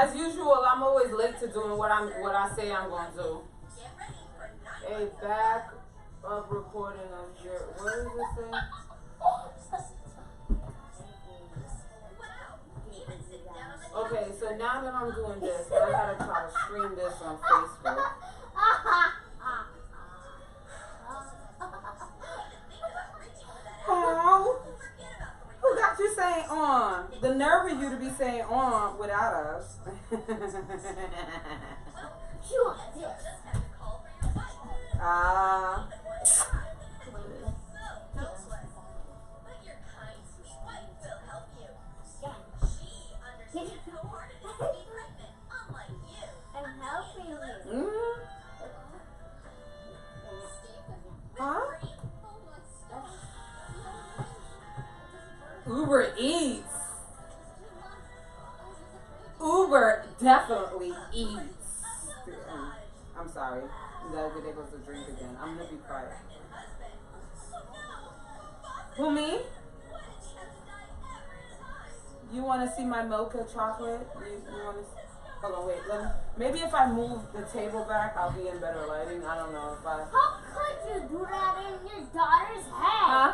As usual, I'm always late to doing what I say I'm going to do. A back of recording of your, what does it say? Okay, so now that I'm doing this, I gotta try to stream this on Facebook. Oh, who got you saying on? The nerve of you to be saying on without us. Ah. Huh? Uber Eats. Uber definitely eats. I'm sorry. There goes the drink again. I'm gonna be quiet. Who, me? You want to see my mocha chocolate? You want to? Hold on, wait. Maybe if I move the table back, I'll be in better lighting. I don't know if I. How could you do that in your daughter's head? Huh?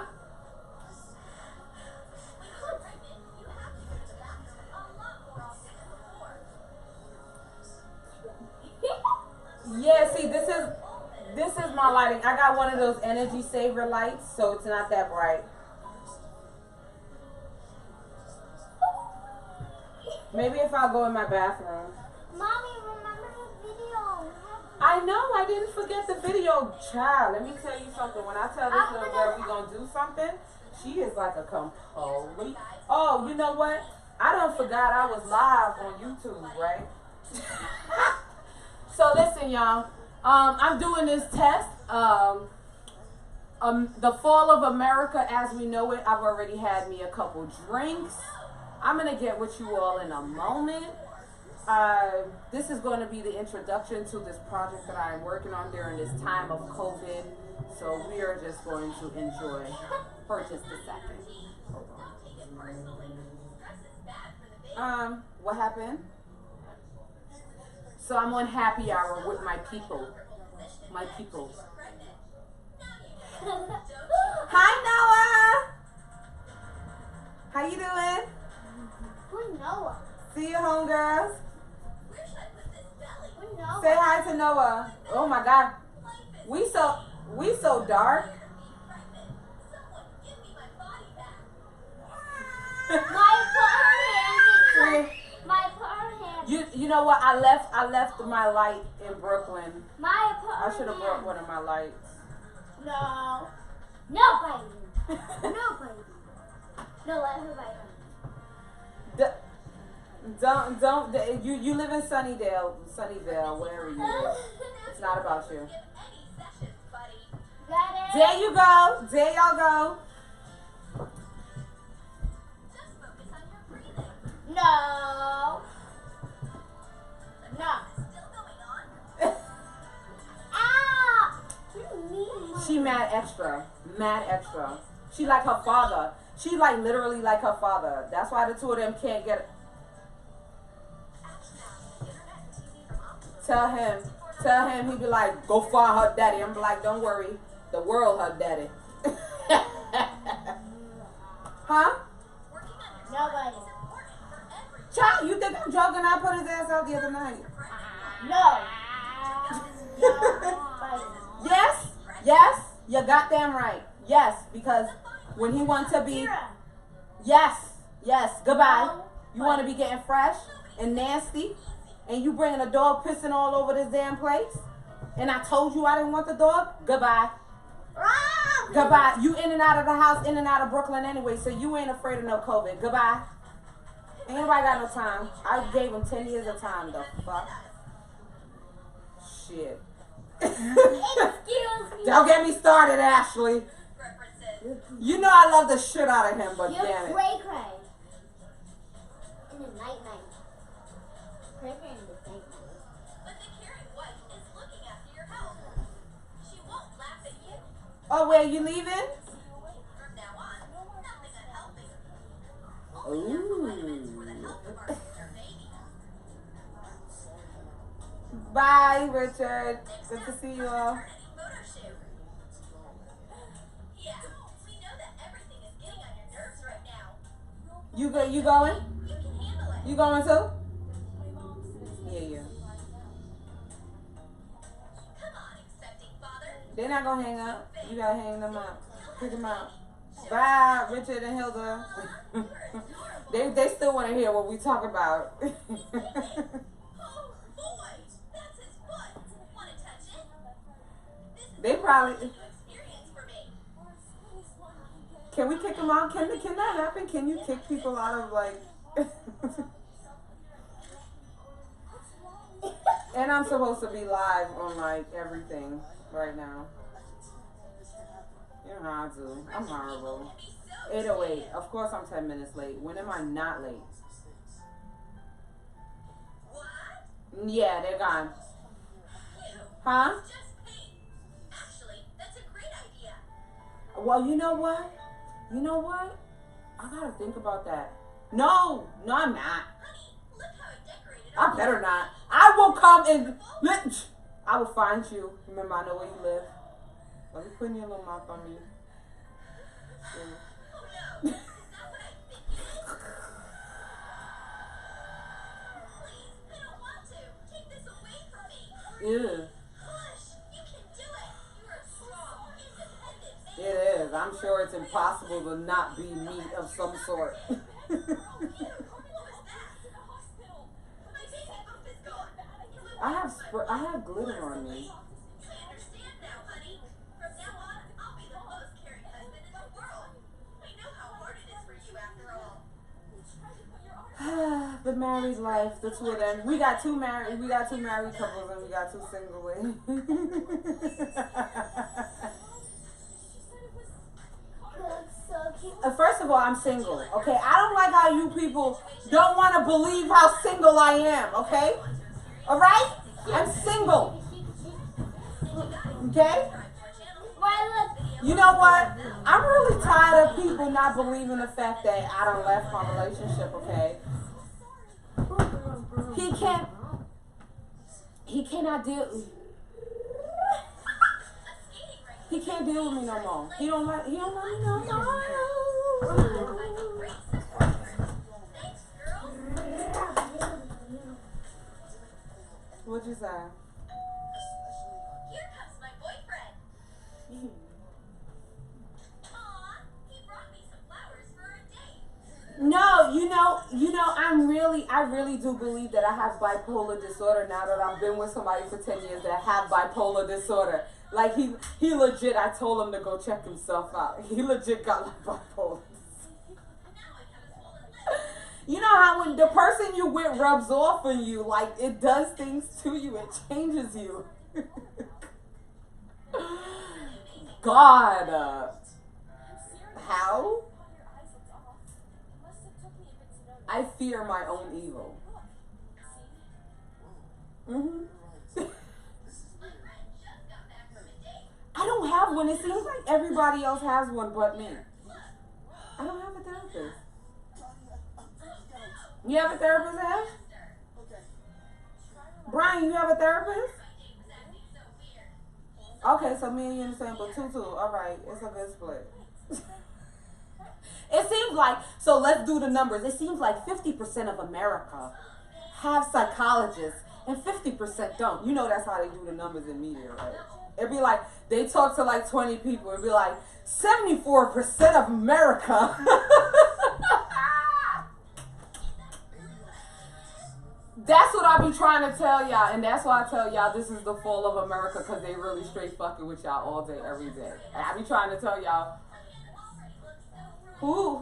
Yeah, see, this is my lighting. I got one of those energy saver lights, so it's not that bright. Maybe if I go in my bathroom. Mommy, remember the video? I know, I didn't forget the video. Child, let me tell you something. When I tell this little girl we gonna do something, she is like a complete. Oh, you know what? I done forgot I was live on YouTube, right? So listen, y'all. I'm doing this test. The Fall of America as we know it. I've already had me a couple drinks. I'm gonna get with you all in a moment. This is going to be the introduction to this project that I'm working on during this time of COVID. So we are just going to enjoy for just a second. Hold on. What happened? So I'm on happy hour with my people. My people. Hi, Noah. How you doing? Who's Noah? See you, homegirls. Who's Noah? Say hi to Noah. Oh my God. We so dark. You know what? I left my light in Brooklyn. I should have brought one of my lights. No. Nobody. Nobody. No, let her bite. Don't you live in Sunnydale, wherever you live. It's not about you. There you go. There y'all go. No. No. Ah! She mad extra. Mad extra. She like her father. She like literally like her father. That's why the two of them can't get. Tell him he be like, go find her daddy. I'm like, don't worry. The world her daddy. Huh? Nobody. Child, you think I'm joking? I put his ass out the other night. No. Yes, yes, you goddamn right. Yes, because when he wants to be, yes, goodbye. You want to be getting fresh and nasty, and you bringing a dog pissing all over this damn place, and I told you I didn't want the dog. Goodbye. Goodbye. You in and out of the house, in and out of Brooklyn anyway, so you ain't afraid of no COVID. Goodbye. Ain't nobody got no time. I gave him 10 years of time, the fuck. Shit. Excuse me. Don't get me started, Ashley. You know I love the shit out of him, but You're damn it. cray-cray. In the night. Cray-cray in the night. But the caring wife is looking after your health. She won't laugh at you. Oh, where you leaving? From now on, nothing unhealthy. Ooh. For the health of our future baby. Bye, Richard. Good to see you all. Photo shoot. Yeah, we know that everything is getting on your nerves right now. You go. You going? You can handle it. You going too? Yeah. Come on, accepting father. They're not gonna hang up. You gotta hang them up. Pick them out. Bye, Richard and Hilda. they still want to hear what we talk about. Oh, boy, that's his foot. Want to touch it? This is They probably. a new experience for me. Can we kick them out? Can that happen? Can you kick people out of like? And I'm supposed to be live on like everything right now. You know how I do. I'm horrible. 8:08. Of course I'm 10 minutes late. When am I not late? What? Yeah, they're gone. You. Huh? Just paint. Actually, that's a great idea. Well, you know what? I gotta think about that. No, I'm not. Honey, look how I decorated I better not. I will come and I will find you. Remember, I know where you live. Let me put your little mouth on me. Oh no, is that what I'm thinking? Please, I don't want to. Take this away from me. Ew. Push, you can do it. You are strong, independent man. It is. I'm sure it's impossible to not be meat of some sort. What was that? My baby bump is gone. I have glitter on me. I understand now, honey. From now on, I'll be the most caring husband in the world. I know how hard it is for you after all. The married life, the two of them. We got two married couples and we got two single ones. First of all, I'm single. Okay, I don't like how you people don't want to believe how single I am. Okay, all right, I'm single. Okay. You know what? I'm really tired of people not believing the fact that I done left my relationship. Okay. He cannot deal. He can't deal with me no more. He don't let me no more. What'd you say? Here comes my boyfriend. Aw, he brought me some flowers for a date. No, I really do believe that I have bipolar disorder now that I've been with somebody for 10 years that have bipolar disorder. Like he legit, I told him to go check himself out. He legit got like bipolar. You know how when the person you with rubs off on you, like it does things to you, it changes you. God, how? I fear my own evil. I don't have one. It seems like everybody else has one but me. I don't have a therapist. You have a therapist, Ash? Brian, you have a therapist? Okay, so me and you in the same, but 2-2. All right, it's a good split. It seems like, so let's do the numbers. It seems like 50% of America have psychologists and 50% don't. You know that's how they do the numbers in media, right? It'd be like, they talk to like 20 people. It'd be like, 74% of America. That's what I be trying to tell y'all, and that's why I tell y'all this is the fall of America, because they really straight fucking with y'all all day, every day. And I be trying to tell y'all, who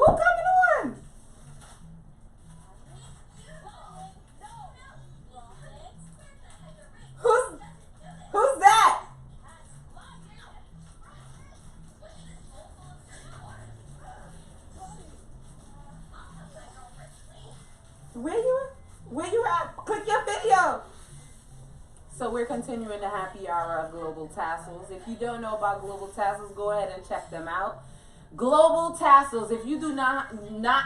coming on? Who's that? Where you at? Click your video. So we're continuing the happy hour of Global Tassels. If you don't know about Global Tassels, go ahead and check them out. Global Tassels. If you do not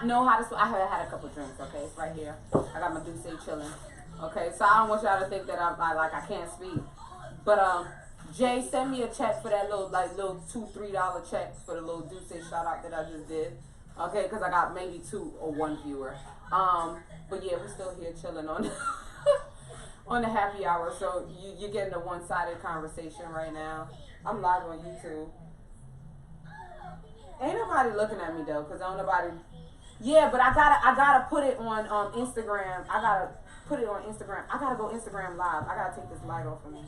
know how to spell, I have had a couple drinks. Okay, it's right here. I got my Douce chilling. Okay, so I don't want y'all to think that I can't speak. But Jay, send me a check for that little $2-3 check for the little Deuce shout out that I just did. Okay, because I got maybe 2 or 1 viewer. But yeah, we're still here chilling on on the happy hour. So you're getting a one-sided conversation right now. I'm live on YouTube. Ain't nobody looking at me though, cause don't nobody. Yeah, but I gotta put it on Instagram. I gotta put it on Instagram. I gotta go Instagram live. I gotta take this light off of me.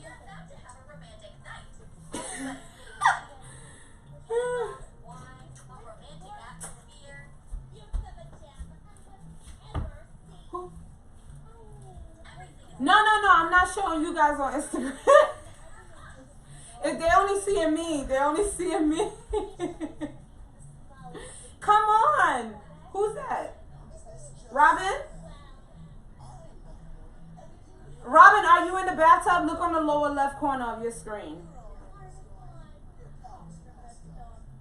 No, I'm not showing you guys on Instagram. If they only seeing me, they only seeing me. Come on. Who's that? Robin? Robin, are you in the bathtub? Look on the lower left corner of your screen.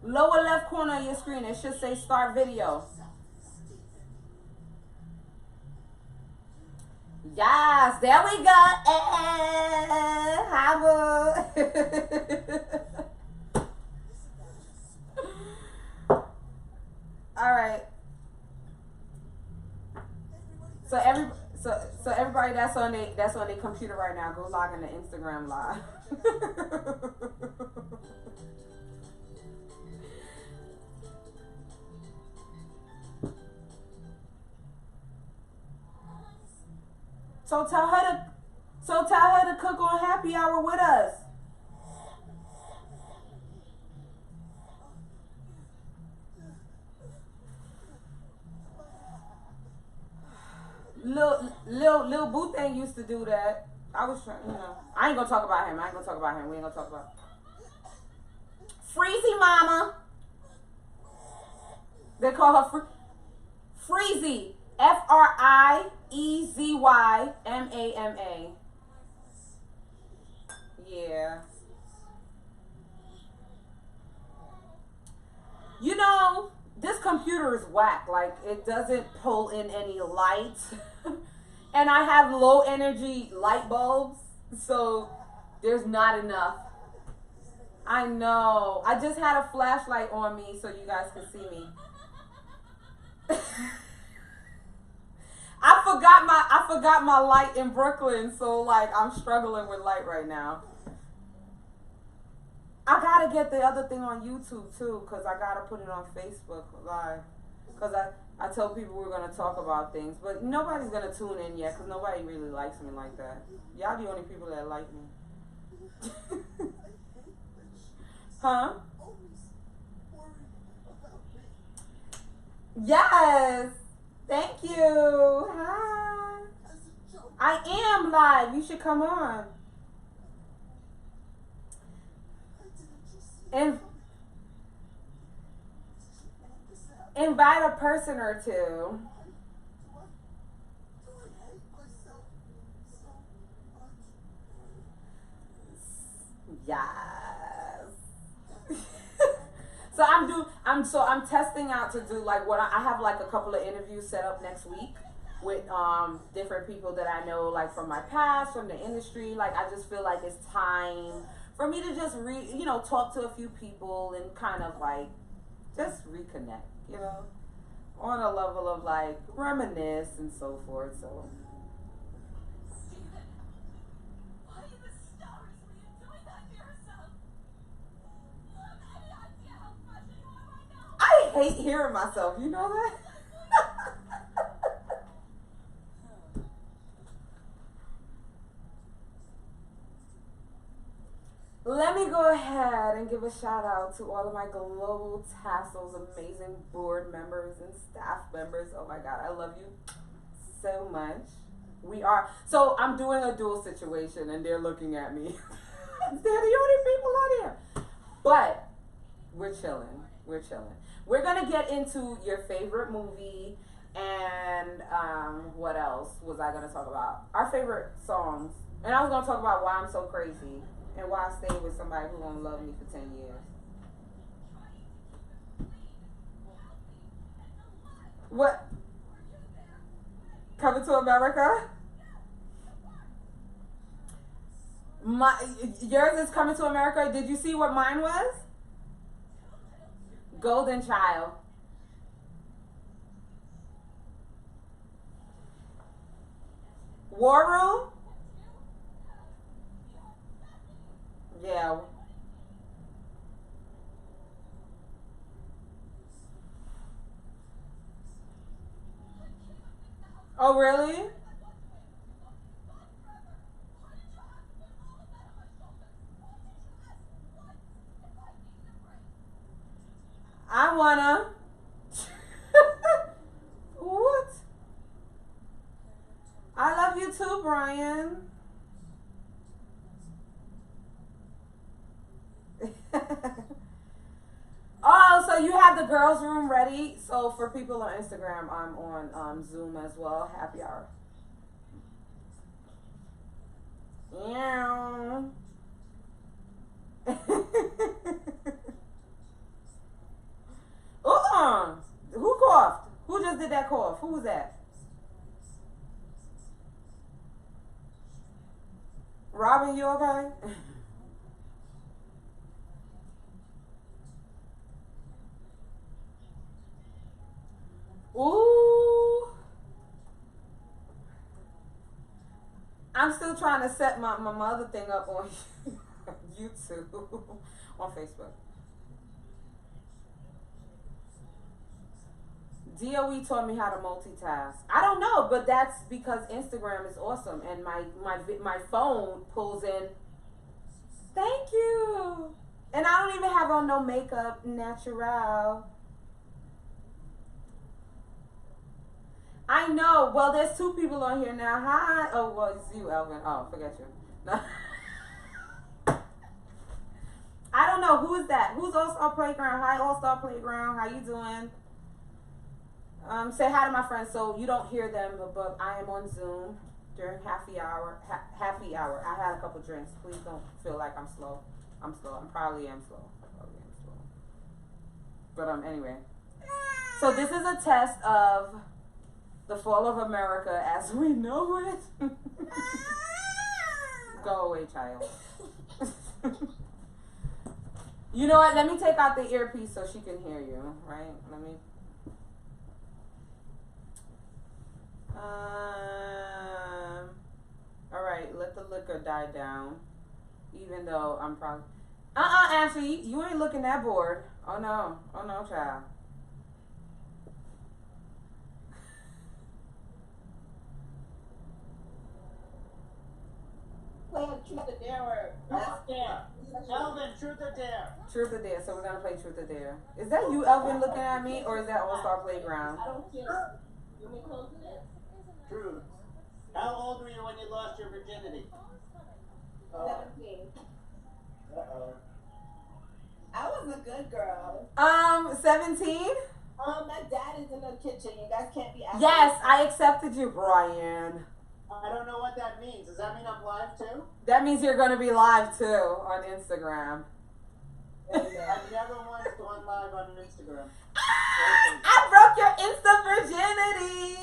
Lower left corner of your screen. It should say start video. Yes, there we go. All right. So everybody that's on their computer right now, go log into Instagram Live. So tell her to cook on happy hour with us. Lil Boo thing used to do that. I was trying, I ain't gonna talk about him. We ain't gonna talk about Freezy Mama. They call her Freezy. FRIEZYMAMA. Yeah. This computer is whack. Like, it doesn't pull in any light. And I have low energy light bulbs. So there's not enough. I know. I just had a flashlight on me so you guys can see me. I forgot my light in Brooklyn, so like I'm struggling with light right now. I gotta get the other thing on YouTube too, cause I gotta put it on Facebook Live. Cause I tell people we're gonna talk about things, but nobody's gonna tune in yet, cause nobody really likes me like that. Y'all the only people that like me. Huh? Yes. Thank you. Hi. I am live. You should come on. And invite a person or two. Yes. So I'm testing out to do like what I have like a couple of interviews set up next week with different people that I know like from my past, from the industry. Like I just feel like it's time for me to just talk to a few people and kind of like just reconnect, on a level of like reminisce and so forth. So I hate hearing myself, you know that? Let me go ahead and give a shout out to all of my Global Tassels amazing board members and staff members. Oh my God, I love you so much. So I'm doing a dual situation and they're looking at me. They're the only people on here. But we're chilling. We're gonna get into your favorite movie and what else was I gonna talk about? Our favorite songs. And I was gonna talk about why I'm so crazy and why I stayed with somebody who won't love me for 10 years. What? Coming to America? Yours is Coming to America. Did you see what mine was? Golden Child. War Room? Yeah. Oh, really? I wanna. What? I love you too, Brian. Oh, so you have the girls' room ready? So for people on Instagram, I'm on Zoom as well. Happy hour. Yeah. Who coughed? Who just did that cough? Who was that? Robin, you okay? Ooh. I'm still trying to set my mother thing up on YouTube, on Facebook. DOE taught me how to multitask. I don't know, but that's because Instagram is awesome, and my phone pulls in. Thank you. And I don't even have on no makeup, natural. I know. Well, there's two people on here now. Hi. Oh, well, it's you, Elvin. Oh, forget you. No. I don't know. Who is that? Who's All Star Playground? Hi, All Star Playground. How you doing? Say hi to my friends so you don't hear them, but I am on Zoom during happy hour. Happy hour. I had a couple drinks. Please don't feel like I'm slow. I'm slow. I probably am slow. But anyway. So this is a test of the Fall of America as we know it. Go away, child. You know what? Let me take out the earpiece so she can hear you, right? Let me. All right, let the liquor die down. Even though I'm probably. Ashley, you ain't looking that bored. Oh no, child. Playing truth or dare. That's dare. Elvin, truth or dare. Truth or dare. So we're gonna play truth or dare. Is that you, Elvin, looking at me, or is that All Star Playground? I don't care. You mean close it? Truth. How old were you when you lost your virginity? 17. Uh-oh. I was a good girl. 17? My dad is in the kitchen. You guys can't be asking. Yes, I accepted you, Brian. I don't know what that means. Does that mean I'm live too? That means you're gonna be live too on Instagram. I've never once gone live on an Instagram. I broke your Insta virginity.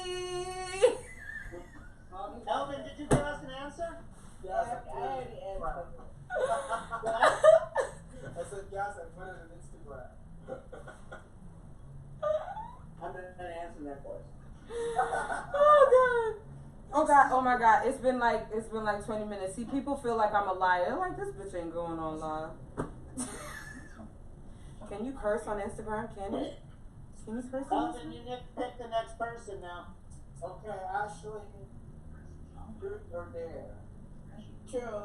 Elvin, did you give us an answer? Yes, I already answered. I said yes, I put it on Instagram. I'm going to answer that for us. Oh God, oh my God. It's been like 20 minutes. See, people feel like I'm a liar. They're like, this bitch ain't going on live. Can you curse on Instagram? Can you? Can you curse on Elvin, you pick the next person now. Okay, Ashley. Truth or dare? True.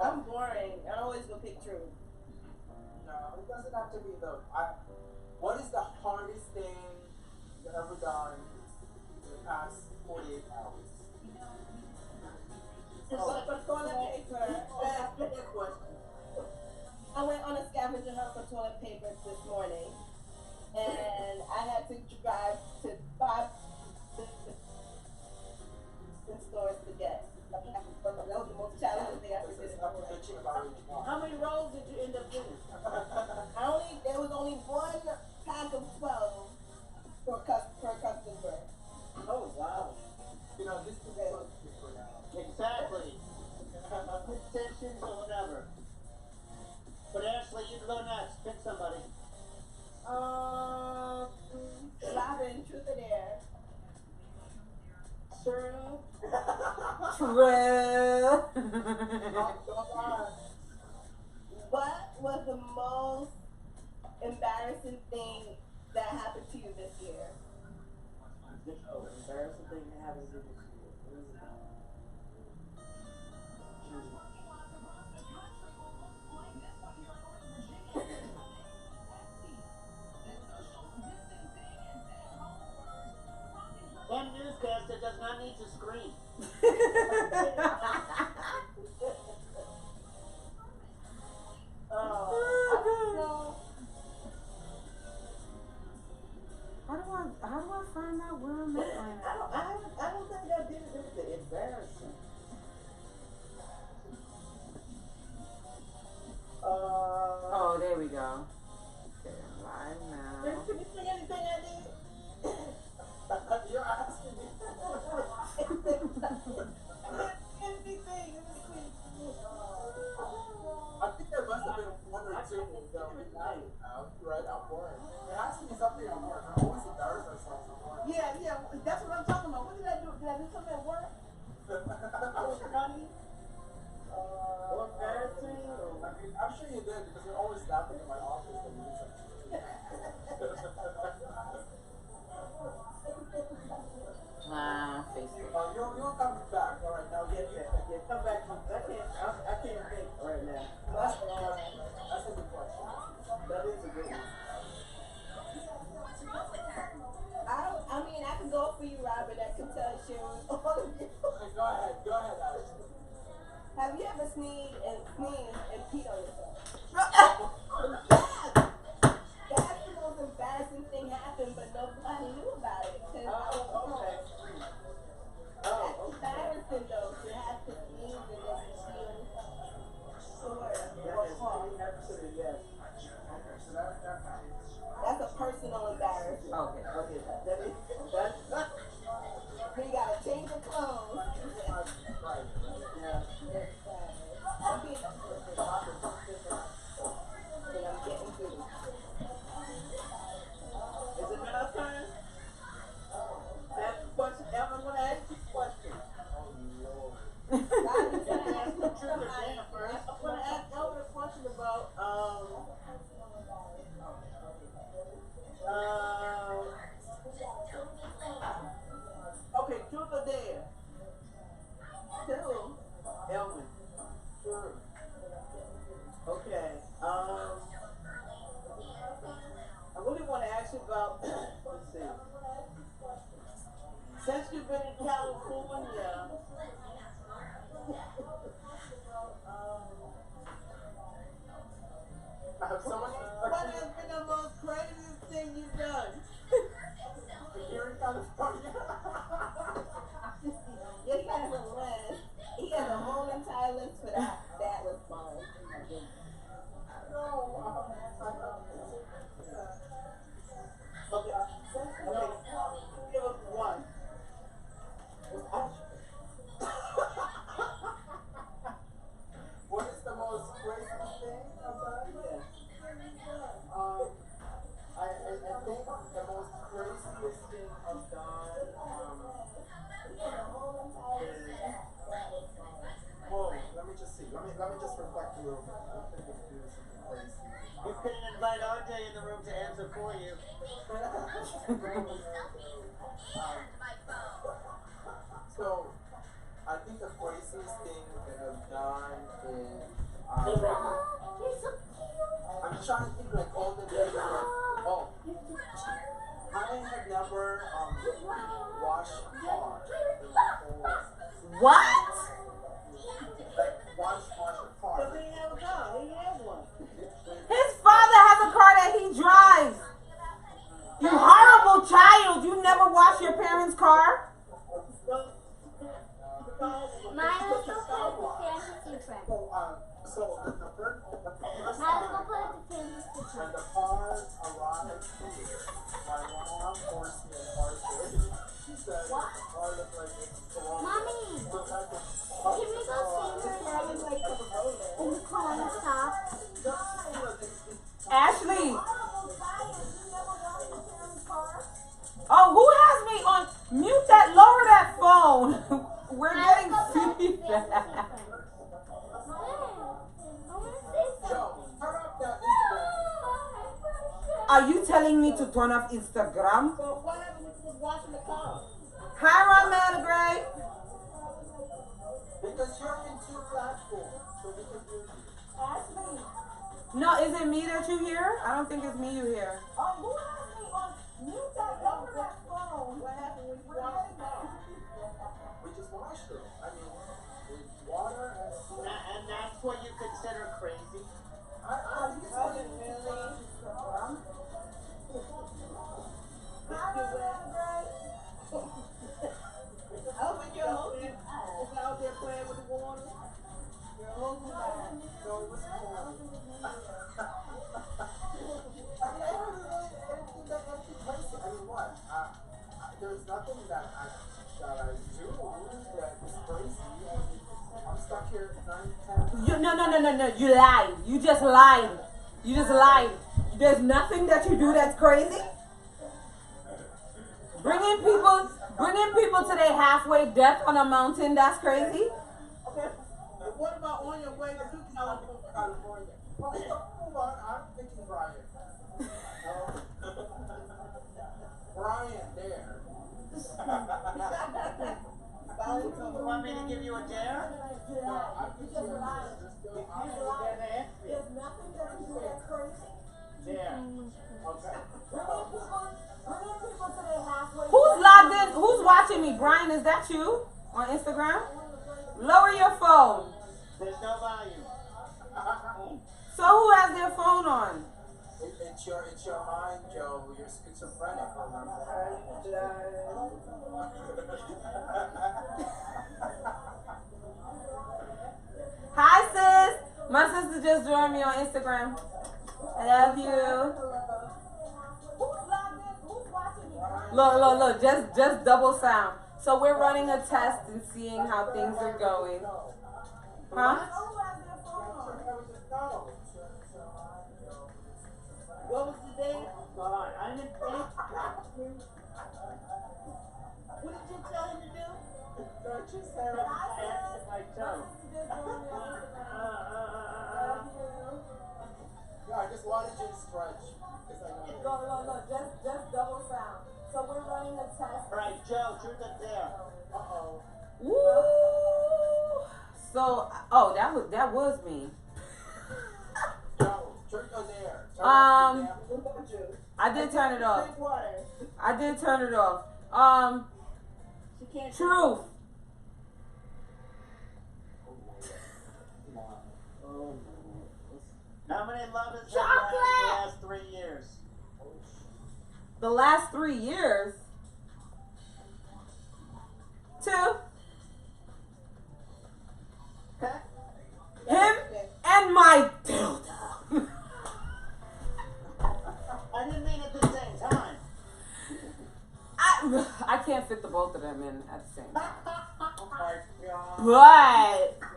I'm boring. I always will pick true. No, it doesn't have to be though. What is the hardest thing you've ever done in the past 48 hours? For toilet paper. Ask me that question. I went on a scavenger hunt for toilet paper this morning, and I had to drive to 5 stores to get. That was the most challenging thing I ever did. How many rolls did you end up getting? There was only one pack of 12, True. Don't lie. What was the most embarrassing thing that happened to you this year? Oh, embarrassing thing that happened to me this year. What is it? One newscaster does not need to scream. How do I find out where I'm at right now? I don't think I did anything embarrassing. Oh, there we go. Okay, I'm live now. Can you think anything I did? You're asking me. Anything? I think there must have been one or two that we had right on board. It has to be something on board. I always embarrass myself on board. Yeah, that's what I'm talking about. What did I do? Did I do something at work? Was it funny? Or embarrassing? I mean, I'm sure you did because you're always laughing in my office when you do something. Facebook. You'll come back. All right, now Yeah, come back. I can't think right now. that's a good question. That is a good one. What's wrong with her? I mean, I can go for you, Robert. I can tell you all of you. Okay, go ahead, Alex. Have you ever sneezed and peed on yourself? That's the most embarrassing thing happened, but nobody knew about it. Okay. That's embarrassing though to have to sneeze and then feel sore or cough. Yes. Okay, so that That's a personal embarrassment. Okay. Okay, that's You gotta change your clothes. right. yeah. I'm being and I'm getting through. Is it my turn? Ask a question. I'm gonna ask you a question. I'm gonna ask I'm you somebody. gonna ask Elvin a question about okay, truth or dare? Two. Elvin. Sure. Okay. I really want to ask you about. Let's see. Since you've been in California, I have so much what respect has been the most craziest thing you've done? for here in California. Yes, he has a list. He has a whole entire list for that. That was fun. Okay. Give us one. What is the most crazy thing I've done? Yeah. I think the most craziest thing I've done is whoa, let me just see. Let me just reflect a little bit. I don't think we can do something crazy. You couldn't invite RJ in the room to answer for you. My phone. So, I think the craziest thing that I've done is I'm just trying to think like all the days. Oh, I have never washed a car in my whole life. What? Like wash a car. Because he didn't have a car. He didn't have one. His father has a car that he drives. You horrible child. You never wash your parents' car? Mine was so put it to fantasy friend. So the first Mine was put it to fantasy when friend. the car arrived, my mom forced me a car story. She said the car looked like it's wrong. Mommy, Looked like it's can we go see her daddy like in the corner shop? Ashley. Oh, who has me on mute? Lower that phone. We're getting turn off Instagram. So what happened when you was washing the car? Hi, Ramel Gray. Because you're in two platforms, so we can hear you. Ask me. No, is it me that you hear? I don't think it's me you hear. Who asked me on mute that over that phone? What happened when you washed the car? We just washed it. I mean, with water and soap. And that's what you consider crazy? I think it's Oh, really really? Oh, but you're hoping. Is out there playing with the water? You're hoping that. So it was cool. I mean, what? There's nothing that I do that is crazy. I'm stuck here 9, 10. No. You lied. You just lied. You just lied. There's nothing that you do that's crazy. Bringing people to their halfway death on a mountain, that's crazy. Okay. What about on your way to California? Well, hold on. I'm thinking Brian. Brian, there. You want me to give you a dare? No, I'm just Just lied. There's nothing that you do that's crazy. Dare. Okay. Who's logged in? Who's watching me? Brian, is that you on Instagram? Lower your phone. There's no value. So who has their phone on? It's your mind, Joe. You're schizophrenic, remember? Hi, sis. My sister just joined me on Instagram. I love you. Look. Just double sound. So we're running a test and seeing how things are going. Huh? What was the day? God, I didn't think. What did you tell him to do? Don't you say it. My toe. No, I just wanted you to stretch. Because I know. Look. Just double sound. So we're running a test. Right, Joe, truth or dare? Uh-oh. Woo! So, that was me. Joe, truth or dare? I did turn it off. Drink water. I did turn it off. She can't. Truth. How many lovers have you Chocolate! had in the last 3 years? The last 3 years. 2. Him and my dildo. I didn't mean at the same time. I can't fit the both of them in at the same time. Oh my God. But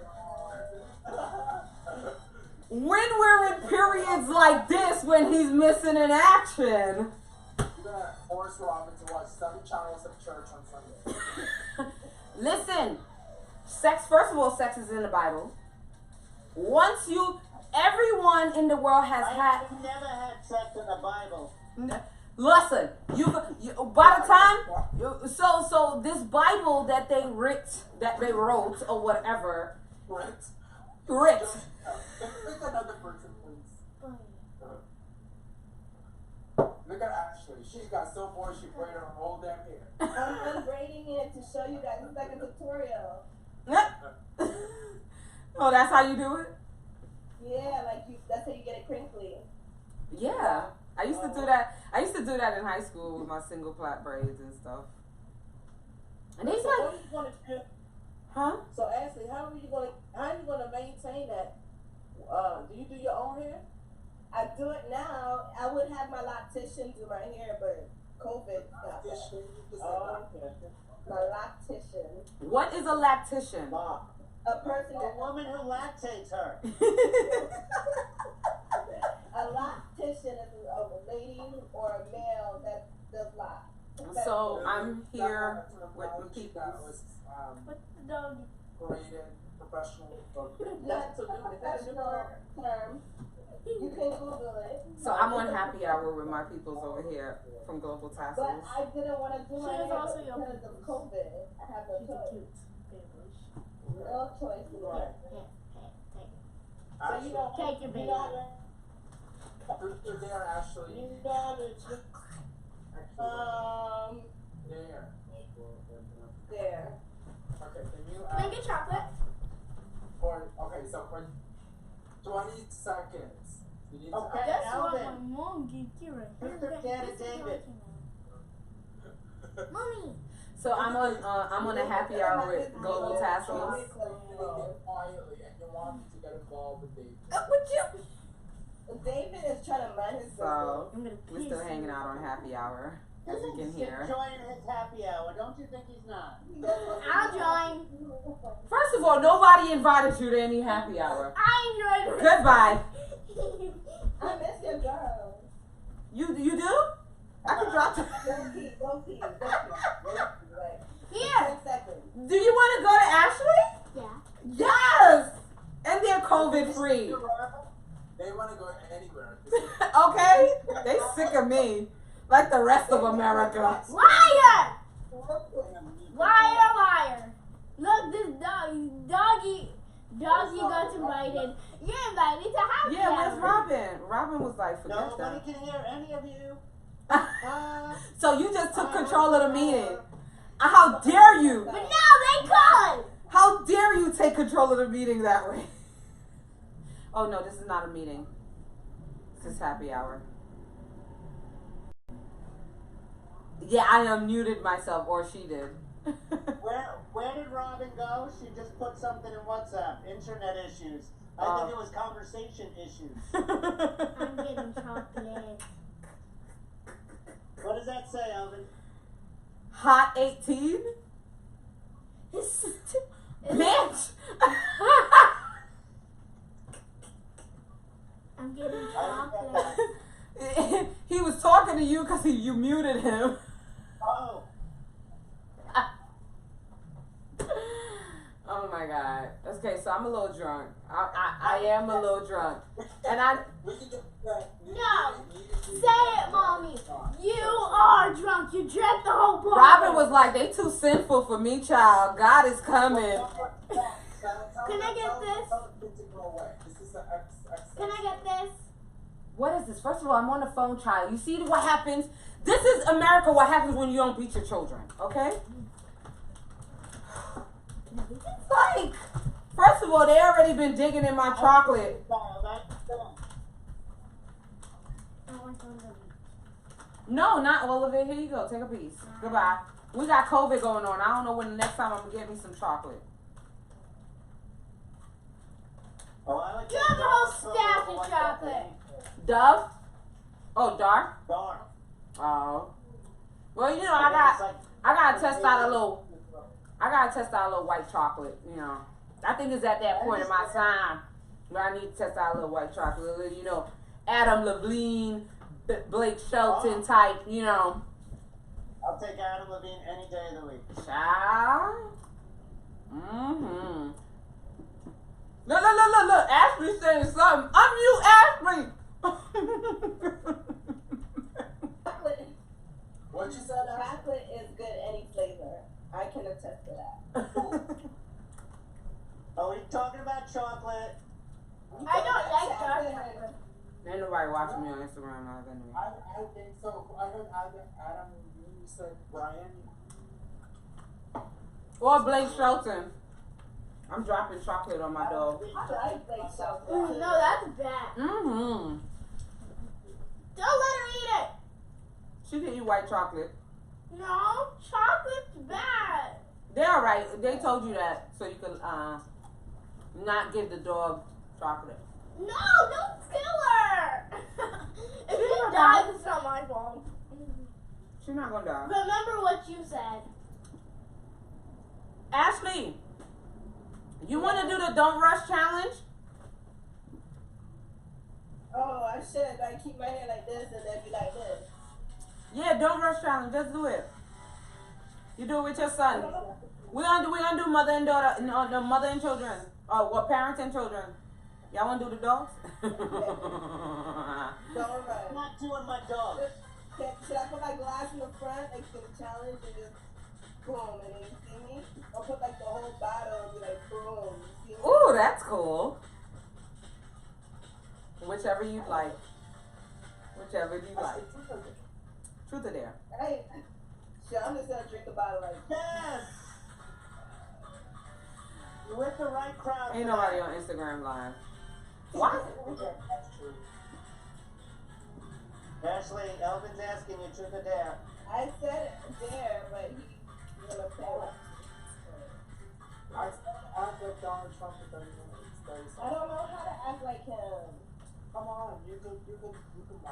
when we're in periods like this, when he's missing in action. You're gonna force Robin to watch 7 channels of church on Sunday. Listen, first of all, sex is in the Bible. Everyone in the world has had. I've never had sex in the Bible. Listen, by the time, so this Bible that they wrote or whatever, Right? writ. Pick another person, please. Look at Ashley. She got so bored she braided her whole damn hair. I'm braiding it to show you guys. It's like a tutorial. Oh, that's how you do it? Yeah, that's how you get it crinkly. Yeah. I used to do that. I used to do that in high school with my single plait braids and stuff. And he's So like, what are you gonna do? huh? So Ashley, how are you gonna maintain that? Do you do your own hair? I do it now. I would have my loctician do my hair, but COVID got that. Oh, okay. My loctician. What is a lactician? A person A that woman who lactates her. a loctician is a lady or a male that does locks. So I'm here with the people. That was What's the dog? created for professional or That's a professional term. You can Google it. So I'm on happy hour with my peoples over here from Global But Tassels. I didn't want to do my She is hair also your because of COVID. I have no choice. No choice. Right. So you don't Take your baby. They're there actually. You know it's There. there. Okay, can you Can I get chocolate? so for 20 seconds, you need Okay. to That's what Alvin. my mom gave you right here. Mr. Janet David. Mommy. So I'm on a happy hour with Global Tassels. Really get quietly and you want me to get involved with David. David is trying to mind his business. So I'm gonna we're still hanging out on happy hour, as you can hear. Enjoying his happy hour. Don't you think he's not? I'll join. First of all, nobody invited you to any happy hour. I enjoyed it. Goodbye. I miss your girl. You do? I can drop you. Don't pee. Like, Here. 10 seconds. Do you want to go to Ashley? Yeah. Yes. And they're COVID free. They want to go anywhere. Okay? They sick of me. Like the rest of America. Liar. Liar, liar. Look, this doggy got invited. You're invited to happy Yeah, where's hour. Robin? Robin was like, forget Nobody that. can hear any of you. So you just took control of the meeting. How dare you? But now they could. How dare you take control of the meeting that way? Oh no, this is not a meeting. This is happy hour. Yeah, I unmuted myself, or she did. Where did Robin go? She just put something in WhatsApp. Internet issues. I think it was conversation issues. I'm getting chocolate. What does that say, Alvin? Hot 18? Bitch! I'm getting chocolate. He was talking to you because you muted him. Oh. Oh my god. Okay, so I'm a little drunk. I am a little drunk. And We can get that. No. Say it, mommy. You are drunk. You drank the whole bottle. Robin was like, they too sinful for me, child. God is coming. Can I get this? Can I get this? What is this? First of all, I'm on the phone, child. You see what happens? This is America, what happens when you don't beat your children, okay? Like, first of all, they already been digging in my chocolate. No, not all of it. Here you go. Take a piece. Goodbye. We got COVID going on. I don't know when the next time I'm going to get me some chocolate. Oh, I like You have a whole stack of chocolate. Dove? Oh, dark? Dark. Oh. Well, you know, I gotta test out a little white chocolate, you know. I think it's at that point in my time where I need to test out a little white chocolate. You know, Adam Levine, Blake Shelton type, you know. I'll take Adam Levine any day of the week. Child. Mm-hmm. Look. Ashley saying something. Unmute Ashley. What you said, Ashley? Chocolate is good any flavor. I can attest to that. Are we talking about chocolate? I don't like dark chocolate. Ain't nobody watching me on Instagram now, anyway. I think so. I heard Adam Levine said Brian. Or Blake Shelton. I'm dropping chocolate on my dog. I like Blake Shelton. Ooh, no, that's bad. Mm-hmm. Don't let her eat it. She can eat white chocolate. No, chocolate's bad. They're alright. They told you that so you can not give the dog chocolate. No, don't kill her. If she dies, it's not my fault. She's not gonna die. Remember what you said. Ashley, you want to do the Don't Rush Challenge? Oh, I should. I keep my hair like this and then be like this. Yeah, Don't Rush Challenge. Just do it. You do it with your son. We're gonna do mother and daughter, no, mother and children. Oh, well, parents and children. Y'all want to do the dogs? Don't run. Not doing my dog. Should I put my glass in the front, like for the challenge, and just boom, and then you see me? Or put like the whole bottle and be like boom, you see me? Ooh, that's cool. Whichever you like. Whichever you like. Truth or dare. Hey, shit, I'm just gonna drink the bottle like Yes! You're with the right crowd. Ain't tonight. nobody on Instagram live. Why? That's true. Ashley, Elvin's asking you truth or dare. I said it there, but he's gonna fail. I act like Donald Trump for 30 minutes. 30 I seconds. don't know how to act like him. Come on, you can.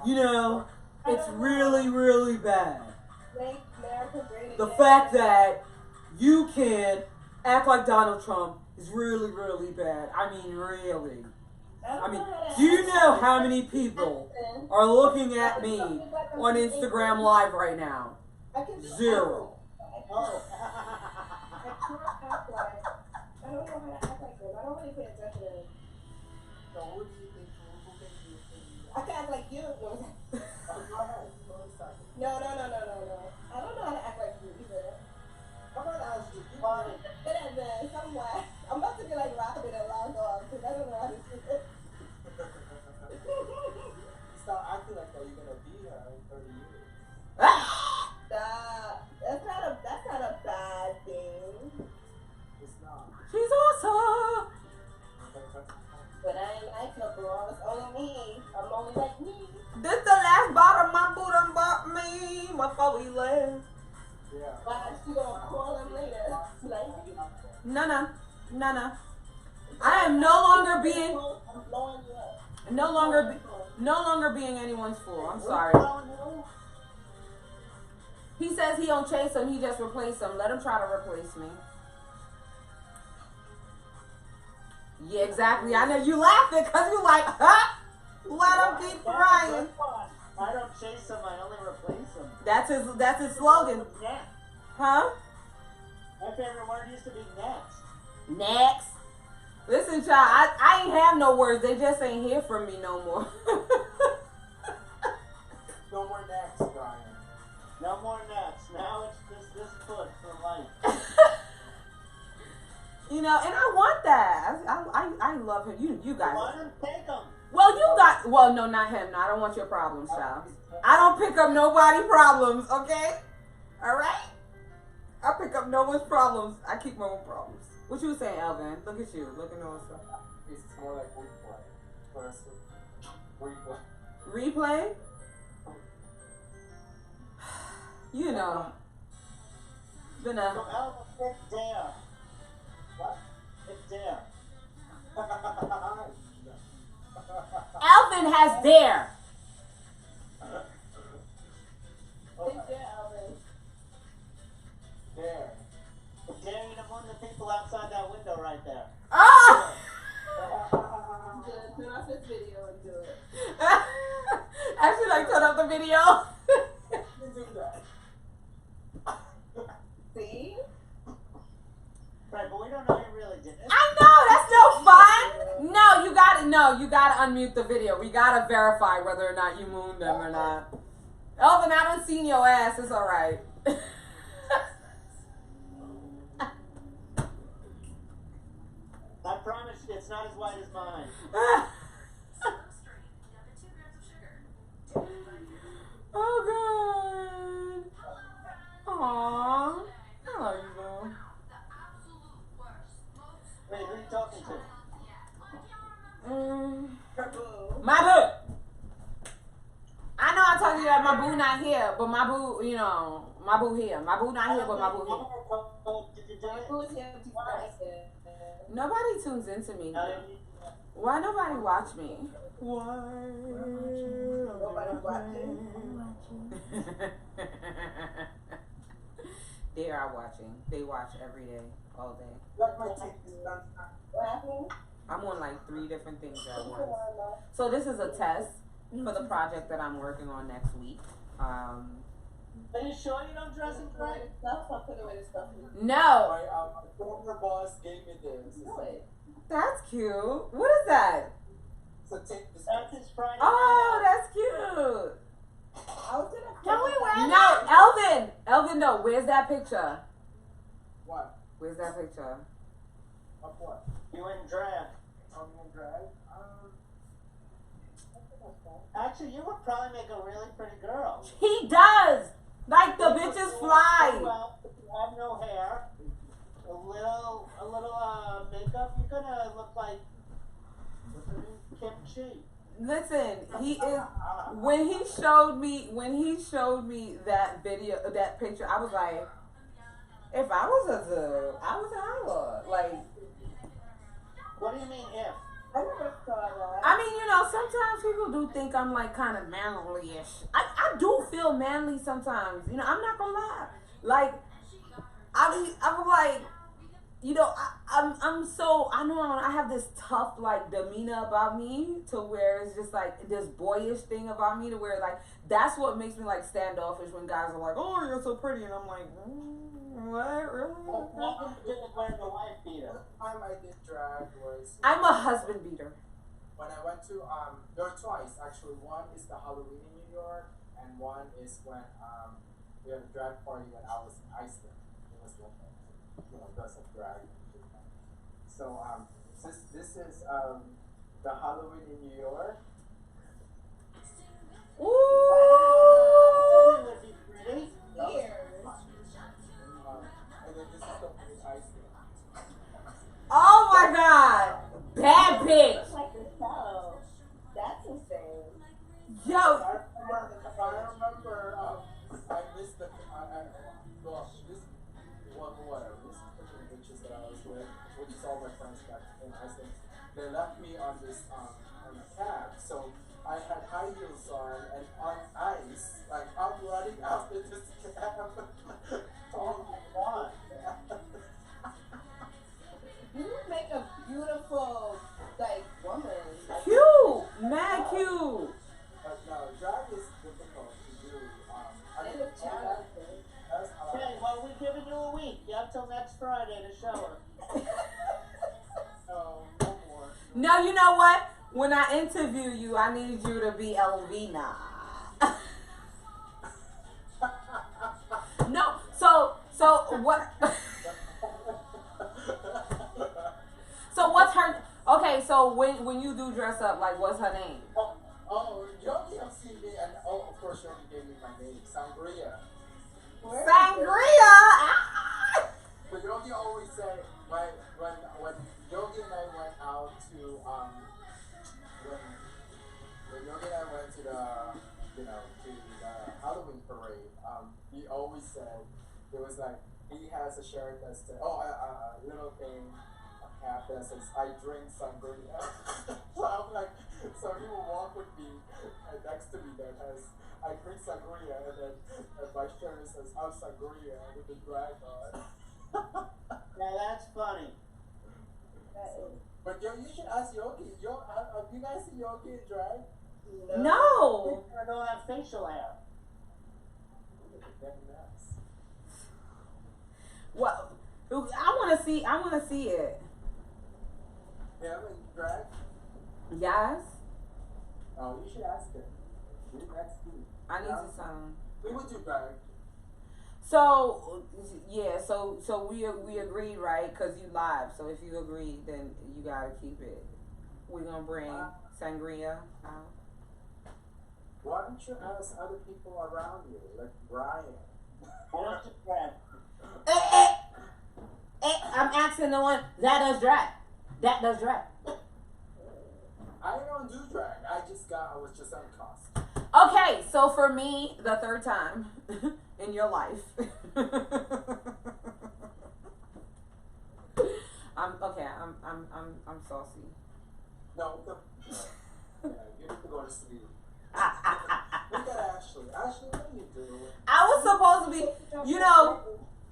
You know, it's really, really bad. Make America great The again. fact that you can act like Donald Trump is really, really bad. I mean, really. I mean, do you know how many people are looking at me on Instagram Live right now? I can just Zero. Oh. I can't act like. I don't know how to act like him. I don't really pay attention. So who do you think? Who think you think? I can act like you. Oh, go ahead. Go ahead. No. I don't know how to act like you either. Come on, Ashley. You Funny. Good at this, somewhat. I'm about to be like Robin and Long Dog because I don't know how to do it. start acting like that. You're gonna be here in 30 years. Stop. That's not a bad thing. It's not. She's awesome. But I ain't like her, bro. It's only me. I'm only like me. This the last bottle my boo done bought me before we left. Yeah. But she gonna call him later. Like, No. I am no longer being, I'm blowing you up. no longer being anyone's fool. I'm sorry. He says he don't chase him, he just replace him. Let him try to replace me. Yeah, exactly. I know you laughing because you like, huh? Let him keep crying. I don't chase him, I only replace him. That's his slogan. Next. Huh? My favorite word used to be next. Next. Listen, child, I ain't have no words. They just ain't hear from me no more. No more next, Brian. No more next. Now it's just this foot for life. You know, and I want that. I love him. You guys. Let him take him. Well, no, not him. No, I don't want your problems, child. I don't pick up nobody problems, okay? All right? I pick up no one's problems. I keep my own problems. What you saying, Elvin? Look at you. Look at no stuff. It's more like replay. First, replay. Replay? You know. Been So a... Elvis, it's dare. What? It's dare. Elvin has dare. Take care, Alvin. There. Dare you to move the people outside that window right there. Oh! Just turn off this video and do it. I should like turn up the video. You do that. See? Right, but we don't know you really did it. I know, that's no fun. No, you gotta unmute the video. We gotta verify whether or not you mooned them or not. Elvin, I done seen your ass. It's all right. I promise you, it's not as white as mine. So straight. Down to 2 grams of sugar. Oh God. Aww. I love you, boo. The absolute worst. Most Wait, who are you talking to? My boo. I know I'm talking about my boo not here, but my boo, you know, my boo here. My boo not here, but my boo here. Did you do it? Who's here to press it? Nobody tunes into me. No, Why nobody watch me? Why? Nobody's watching. They are watching. They watch every day, all day. Like my teeth is done. What happened? I'm on like 3 different things at once. So this is a test for the project that I'm working on next week. Are you sure you don't dress in gray? Stuff, I'll put away the stuff. No. My former boss gave me this. Do it. That's cute. What is that? So take this. That's his Friday Oh, night that's cute. I was gonna Can we wear No, that? Elvin, no. Where's that picture? What? Where's that picture? Of what? out. You in drag. I'm in drag. Actually, you would probably make a really pretty girl. He does. Like the bitches fly. Well, if you have no hair, a little makeup, you're gonna look like kimchi. Listen, he is. When he showed me that video, that picture, I was like, if I was a dude, I was holla. Like, What do you mean if? I never saw that. I mean, you know, sometimes people do think I'm like kind of manly-ish. I do feel manly sometimes. You know, I'm not gonna lie. Like, I'm like, you know, I'm so, I know I have this tough like demeanor about me to where it's just like this boyish thing about me to where like that's what makes me like standoffish when guys are like, oh, you're so pretty, and I'm like, what, really? What did you wear the wife beater? The time I did drag was I'm a husband beater. when I went to there are twice actually. One is the Halloween in New York, and one is when we had a drag party when I was in Iceland. It was like dress up drag. So this is the Halloween in New York. Ooh. It would be pretty. And then this is the one in Iceland. Oh my God, bad bitch. Like the show. That's insane. Yo, I remember I missed well, this whatever. This is the bitches that I was with, which is all my friends back in Iceland. They left me on this on a cab, so I had high heels on and on ice, like I'm running after this cab. Oh my god! You would make a beautiful, like, woman. Like, cute, mad cute. No, drag is difficult to do. I and mean, the challenge. that's Okay, well, we're giving you a week. You have till next Friday to show her. no more. No, you know what? When I interview you, I need you to be Elvina. No, so what? So what's her? Okay, so when you do dress up, like what's her name? Oh, Yogi have seen me, and of course, Yogi gave me my name, Sangria. Sangria. Ah! But Yogi always say when Yogi and I went out to when Yogi and I went to the Halloween parade, he always said it was like he has a shirt that said a little thing, a cap that says I drink sangria. So I'm like, so he will walk with me next to me that has I drink sangria, and then my shirt says I'm sangria with the drag on. Now that's funny. But you should ask Yogi. Have you guys seen Yogi in drag? No. I don't have facial hair. Very nice. Well, I want to see it. Yeah, I'm in drag. Yes. Oh, you should ask him. Next week. I need to some. We would do drag. So yeah, so we agreed, right? Cause you live. So if you agreed, then you gotta keep it. We're gonna bring sangria out. Why don't you ask other people around you, like Brian? I don't do drag. I'm asking the one that does drag. That does drag. I don't do drag. I was just on cost. Okay, so for me, the third time in your life. I'm saucy. No, yeah, you need to go to sleep. Look at Ashley. Ashley, what are you doing? I was supposed to be, you know,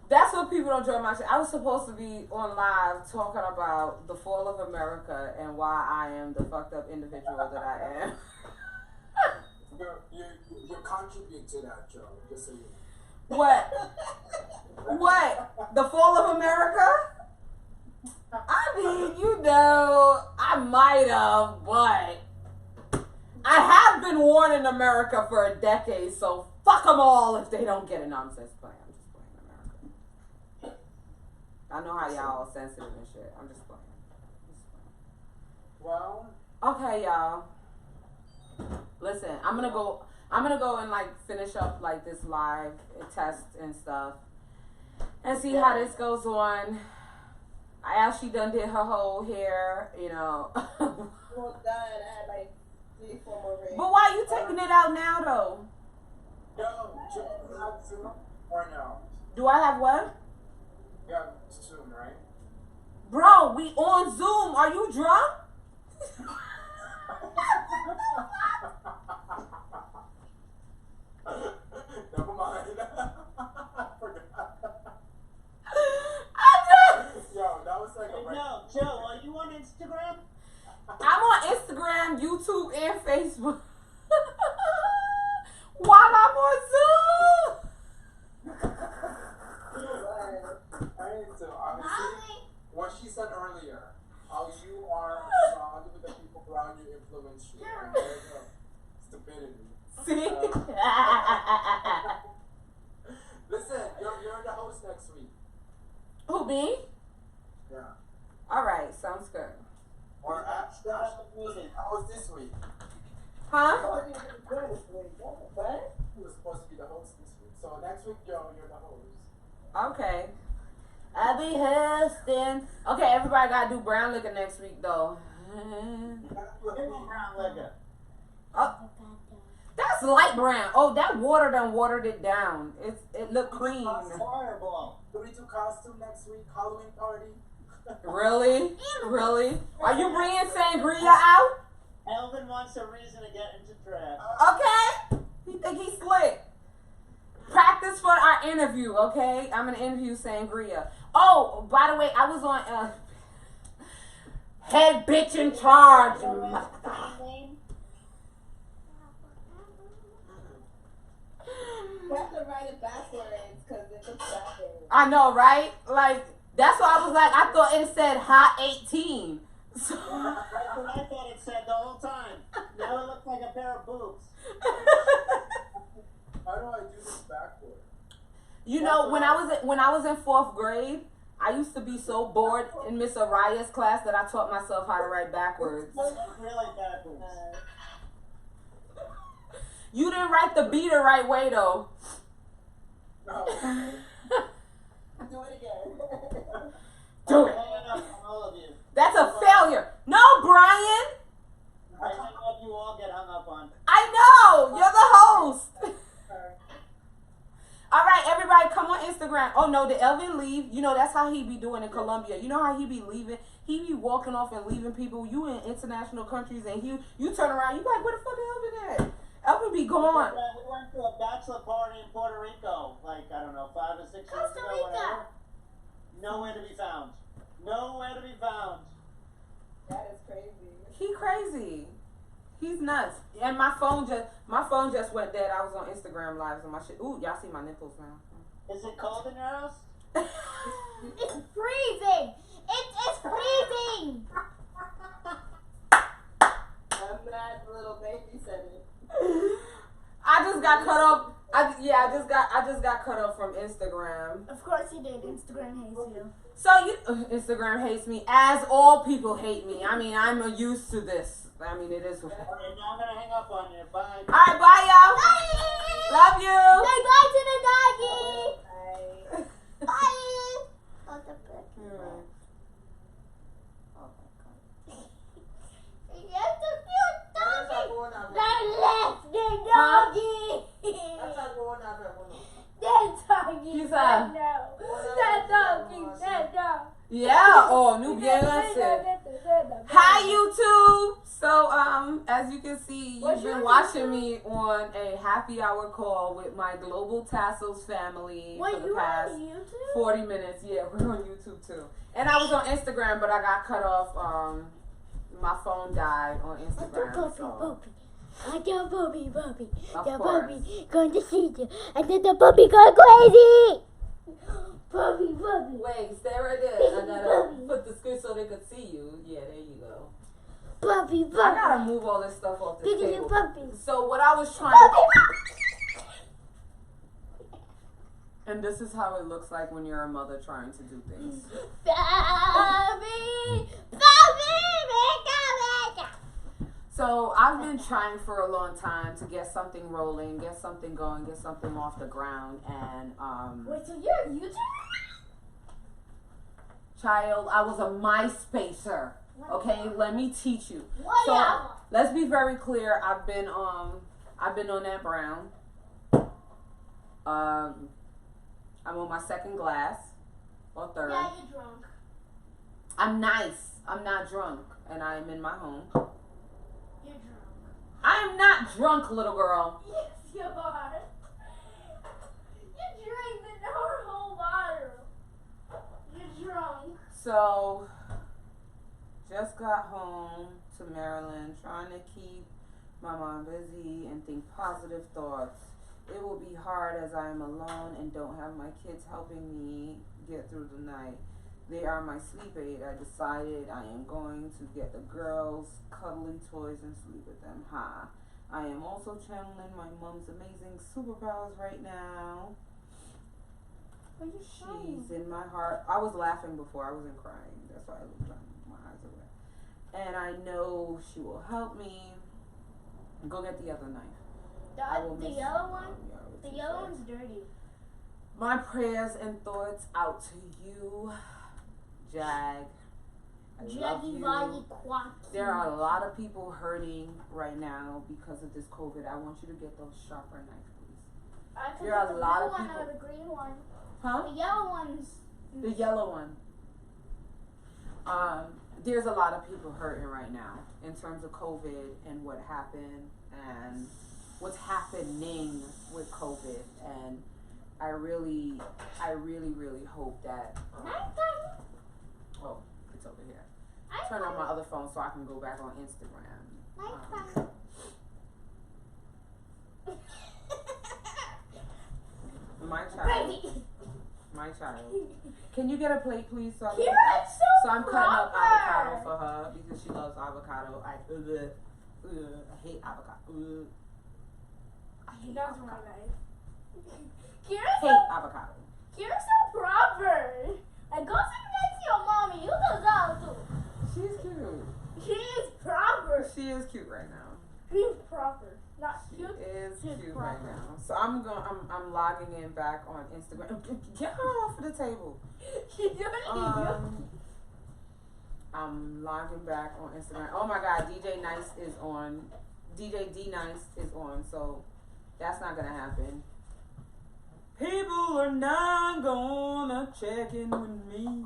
that's what people don't join my shit. I was supposed to be on live talking about the Fall of America and why I am the fucked up individual that I am. You contribute to that, Joe. Just so you know. What? What? The Fall of America? I mean, You know, I might have, but I have been warning America for a decade, so fuck them all if they don't get it. No, I'm just playing. I'm just playing America. I know how y'all all sensitive and shit. I'm just playing. Well, Okay, y'all. Listen, I'm gonna go and like finish up like this live test and stuff, and see how this goes on. I actually done did her whole hair, you know. Well done. I had like 3-4 more rings. But why you taking it out now though? yo, do you have Zoom or no? Do I have what? You have Zoom, right? Bro, we on Zoom. Are you drunk? Never mind. I forgot. Yo, that was like a break. No, Joe, are you on Instagram? I'm on Instagram, YouTube, and Facebook. While I'm on Zoom. I need to honestly, what she said earlier, how you are surrounded with the people around you influence you. And there's a stupidity. See? Listen, you're the host next week. Who, me? Yeah. All right, sounds good. Or actually, host this week. Huh? Oh, you did good this week. What? He was supposed to be the host this week. So next week, Joe, you're the host. Okay. I'll be hosting. Okay, everybody gotta do brown liquor next week, though. Brown liquor. Oh, that's light brown. Oh, that water done watered it down. It looked clean. Fireball. Do we do costume next week? Halloween party? Really? Really? Are you bringing sangria out? Elvin wants a reason to get into draft. Okay. He think he's slick. Practice for our interview, okay? I'm gonna interview sangria. Oh, by the way, I was on head bitch in charge. You have to write it backwards because it looks backwards. I know, right? Like, that's why I was like, I thought it said hot 18. So That's what I thought it said the whole time. Now it looks like a pair of boobs. How do I do this backward? you know, when I was in 4th grade, I used to be so bored in Miss Araya's class that I taught myself how to write backwards. That's really backwards. You didn't write the B the right way though. No. Do it again. Do it. Hanging up on all of you. That's a failure. No, Brian. I think what you all get hung up on. I know. You're the host. All right, everybody, come on Instagram. Oh no, did Elvin leave? You know that's how he be doing in Colombia. You know how he be leaving? He be walking off and leaving people. You in international countries and you turn around. You like, where the fuck is Elvin at? Elvin be gone. We went to a bachelor party in Puerto Rico, like, I don't know, 5 or 6 years Costa ago, Rica. whatever. Nowhere to be found. Nowhere to be found. That is crazy. He crazy. He's nuts. And my phone just went dead. I was on Instagram lives and my shit. Ooh, y'all see my nipples now. Is it cold in your house? It's freezing. It's freezing. I'm glad the little baby said it. I just got cut off. I just got cut off from Instagram. Of course you did. Instagram hates you. So Instagram hates me, as all people hate me. I mean, I'm used to this. I mean, it is. Okay, now I'm gonna hang up on you. Bye. All right, bye, y'all. Bye. Love you. Say bye to the doggy. I Bye. Oh, the bird. Oh my god. Yes, the cute doggy. The lesbian doggy. That doggy. He's That doggy. That dog. Yeah. Oh, new bien lesson. Hi, YouTube. So, as you can see, you've been watching me on a happy hour call with my Global Tassels family Wait, for the you past on YouTube? 40 minutes. Yeah, we're on YouTube too. And I was on Instagram, but I got cut off. My phone died on Instagram. So. Like the puppy. Of The course. puppy going to see you. And then the puppy going crazy. Puppy. Wait, stay right there. I gotta put the screen so they could see you. puppy, I gotta puppy. move all this stuff off this Giggity table. puppy. So what I was trying Puppy, and this is how it looks like when you're a mother trying to do things. puppy, puppy, So I've been trying for a long time to get something rolling, get something going, get something off the ground, and Wait, so you're a YouTuber? child, I was a MySpacer. Okay, let me teach you. So Whatever. let's be very clear. I've been on that brown. I'm on my second glass or third. Yeah, you're drunk. I'm nice. I'm not drunk, and I'm in my home. You're drunk. I am not drunk, little girl. Yes, you are. You drank the whole bottle. You're drunk. So, just got home to Maryland, trying to keep my mom busy and think positive thoughts. It will be hard as I am alone and don't have my kids helping me get through the night. They are my sleep aid. I decided I am going to get the girls cuddly toys and sleep with them. Ha. I am also channeling my mom's amazing superpowers right now. What are you showing? She's in my heart. I was laughing before. I wasn't crying. That's why I looked like my eyes are wet. And I know she will help me. Go get the other knife. The yellow one? The yellow one's dirty. My prayers and thoughts out to you, Jag. I love Jaggy you. Voggy Quack. There are a lot of people hurting right now because of this COVID. I want you to get those sharper knives, please. There are a lot of one people. or the green one. Huh? The yellow one's. The yellow one. There's a lot of people hurting right now in terms of COVID and what happened and what's happening with COVID. And I really hope that. Oh, it's over here. Turn on my other phone so I can go back on Instagram. My child. Can you get a plate, please? So, so I'm cutting up avocado for her because she loves avocado. I hate avocado. I hate That's avocado. Kira's Hate avocado. so proper. Like, go sit next to your mommy. You do that too. She's cute. She is proper. She is cute right now. She's proper. Not She cute. is She's cute proper. right now. So I'm logging in back on Instagram. Get her off the table. She's doing I'm logging back on Instagram. Oh my God, DJ Nice is on. DJ D Nice is on. So that's not gonna happen. People are not gonna check in with me.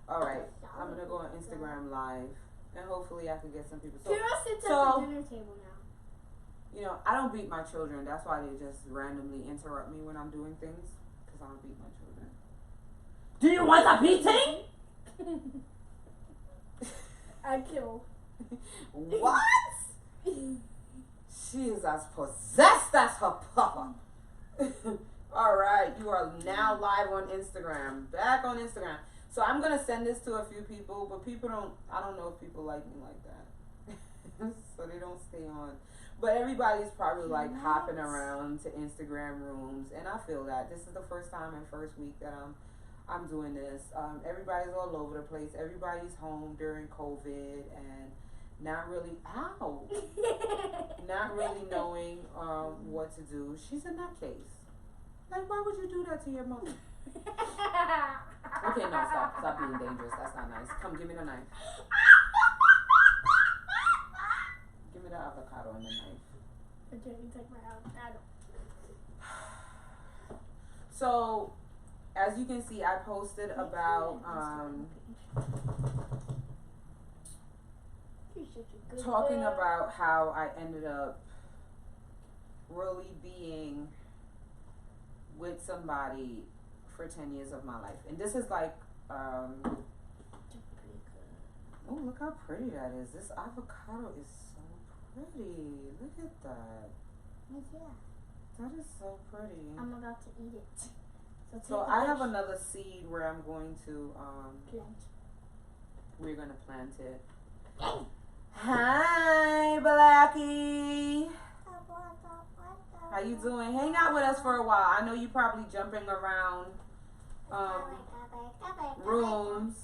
All right, I'm gonna go on Instagram live, and hopefully I can get some people. Kira sits at so- the dinner table now. You know, I don't beat my children. That's why they just randomly interrupt me when I'm doing things, because I don't beat my children. Do you want a beating? I kill. What? She is as possessed as her papa. All right, you are now live on Instagram. Back on Instagram. So I'm gonna send this to a few people, but I don't know if people like me like that. So they don't stay on. But everybody's probably like hopping around to Instagram rooms, and I feel that this is the first time and first week that I'm doing this. Everybody's all over the place. Everybody's home during COVID and not really not really knowing what to do. She's a nutcase. Like, why would you do that to your mother? Okay, no, stop being dangerous. That's not nice. Come, give me the knife. Give me the avocado and the knife. Okay, you take my avocado. So, as you can see, I posted about talking about how I ended up really being with somebody for 10 years of my life. And this is like, oh, look how pretty that is. This avocado is so pretty. Look at that. Yeah. That is so pretty. I'm about to eat it. So I have another seed where I'm going to, plant. we're going to plant it. Hi, Blackie. How you doing? Hang out with us for a while. I know you probably jumping around rooms,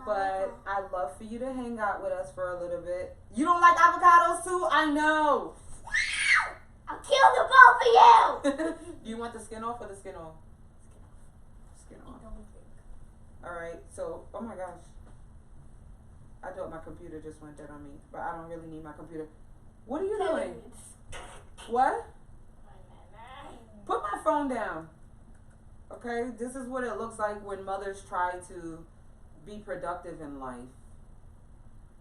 but I'd love for you to hang out with us for a little bit. You don't like avocados too? I know. I'll kill the both of you. Do you want the skin off or the skin on? Skin off. All right. So, oh my gosh. I thought my computer just went dead on me, but I don't really need my computer. What are you doing? What? Put my phone down. Okay? This is what it looks like when mothers try to be productive in life.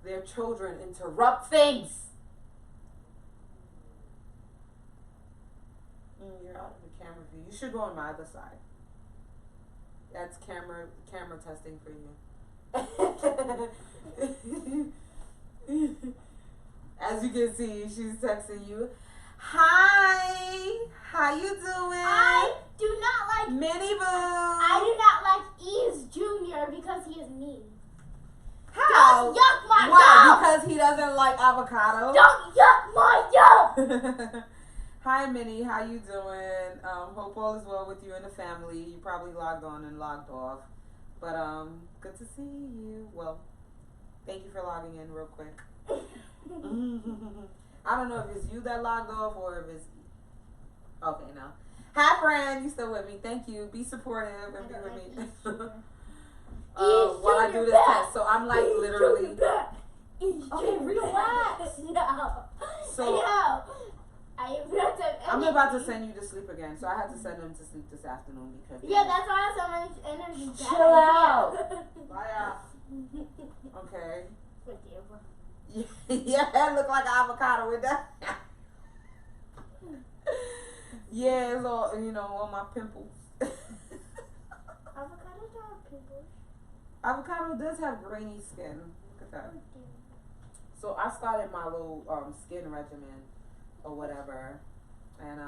Their children interrupt things. You're out of the camera view. You should go on my other side. That's camera testing for you. As you can see, she's texting you. Hi, how you doing? I do not like Minnie Boo. I do not like Ease Jr. because he is mean. How? Don't yuck my Why? yum. Because he doesn't like avocado. Don't yuck my yum. Hi, Minnie. How you doing? Hope all is well with you and the family. You probably logged on and logged off, but good to see you. Well, thank you for logging in real quick. I don't know if it's you that logged off or if it's okay. No. Hi, friend. You still with me? Thank you. Be supportive and be with me. While I do this test, so I'm like literally. Okay, relax. No. So. No. I'm about to send you to sleep again, so I had to send them to sleep this afternoon because. Yeah, that's why I have so much energy. Chill out. Bye. Okay. With you. Yeah, that look like avocado with that. Yeah, it's all all my pimples. Avocado don't have pimples. Avocado does have grainy skin. Look at that. So I started my little skin regimen or whatever, and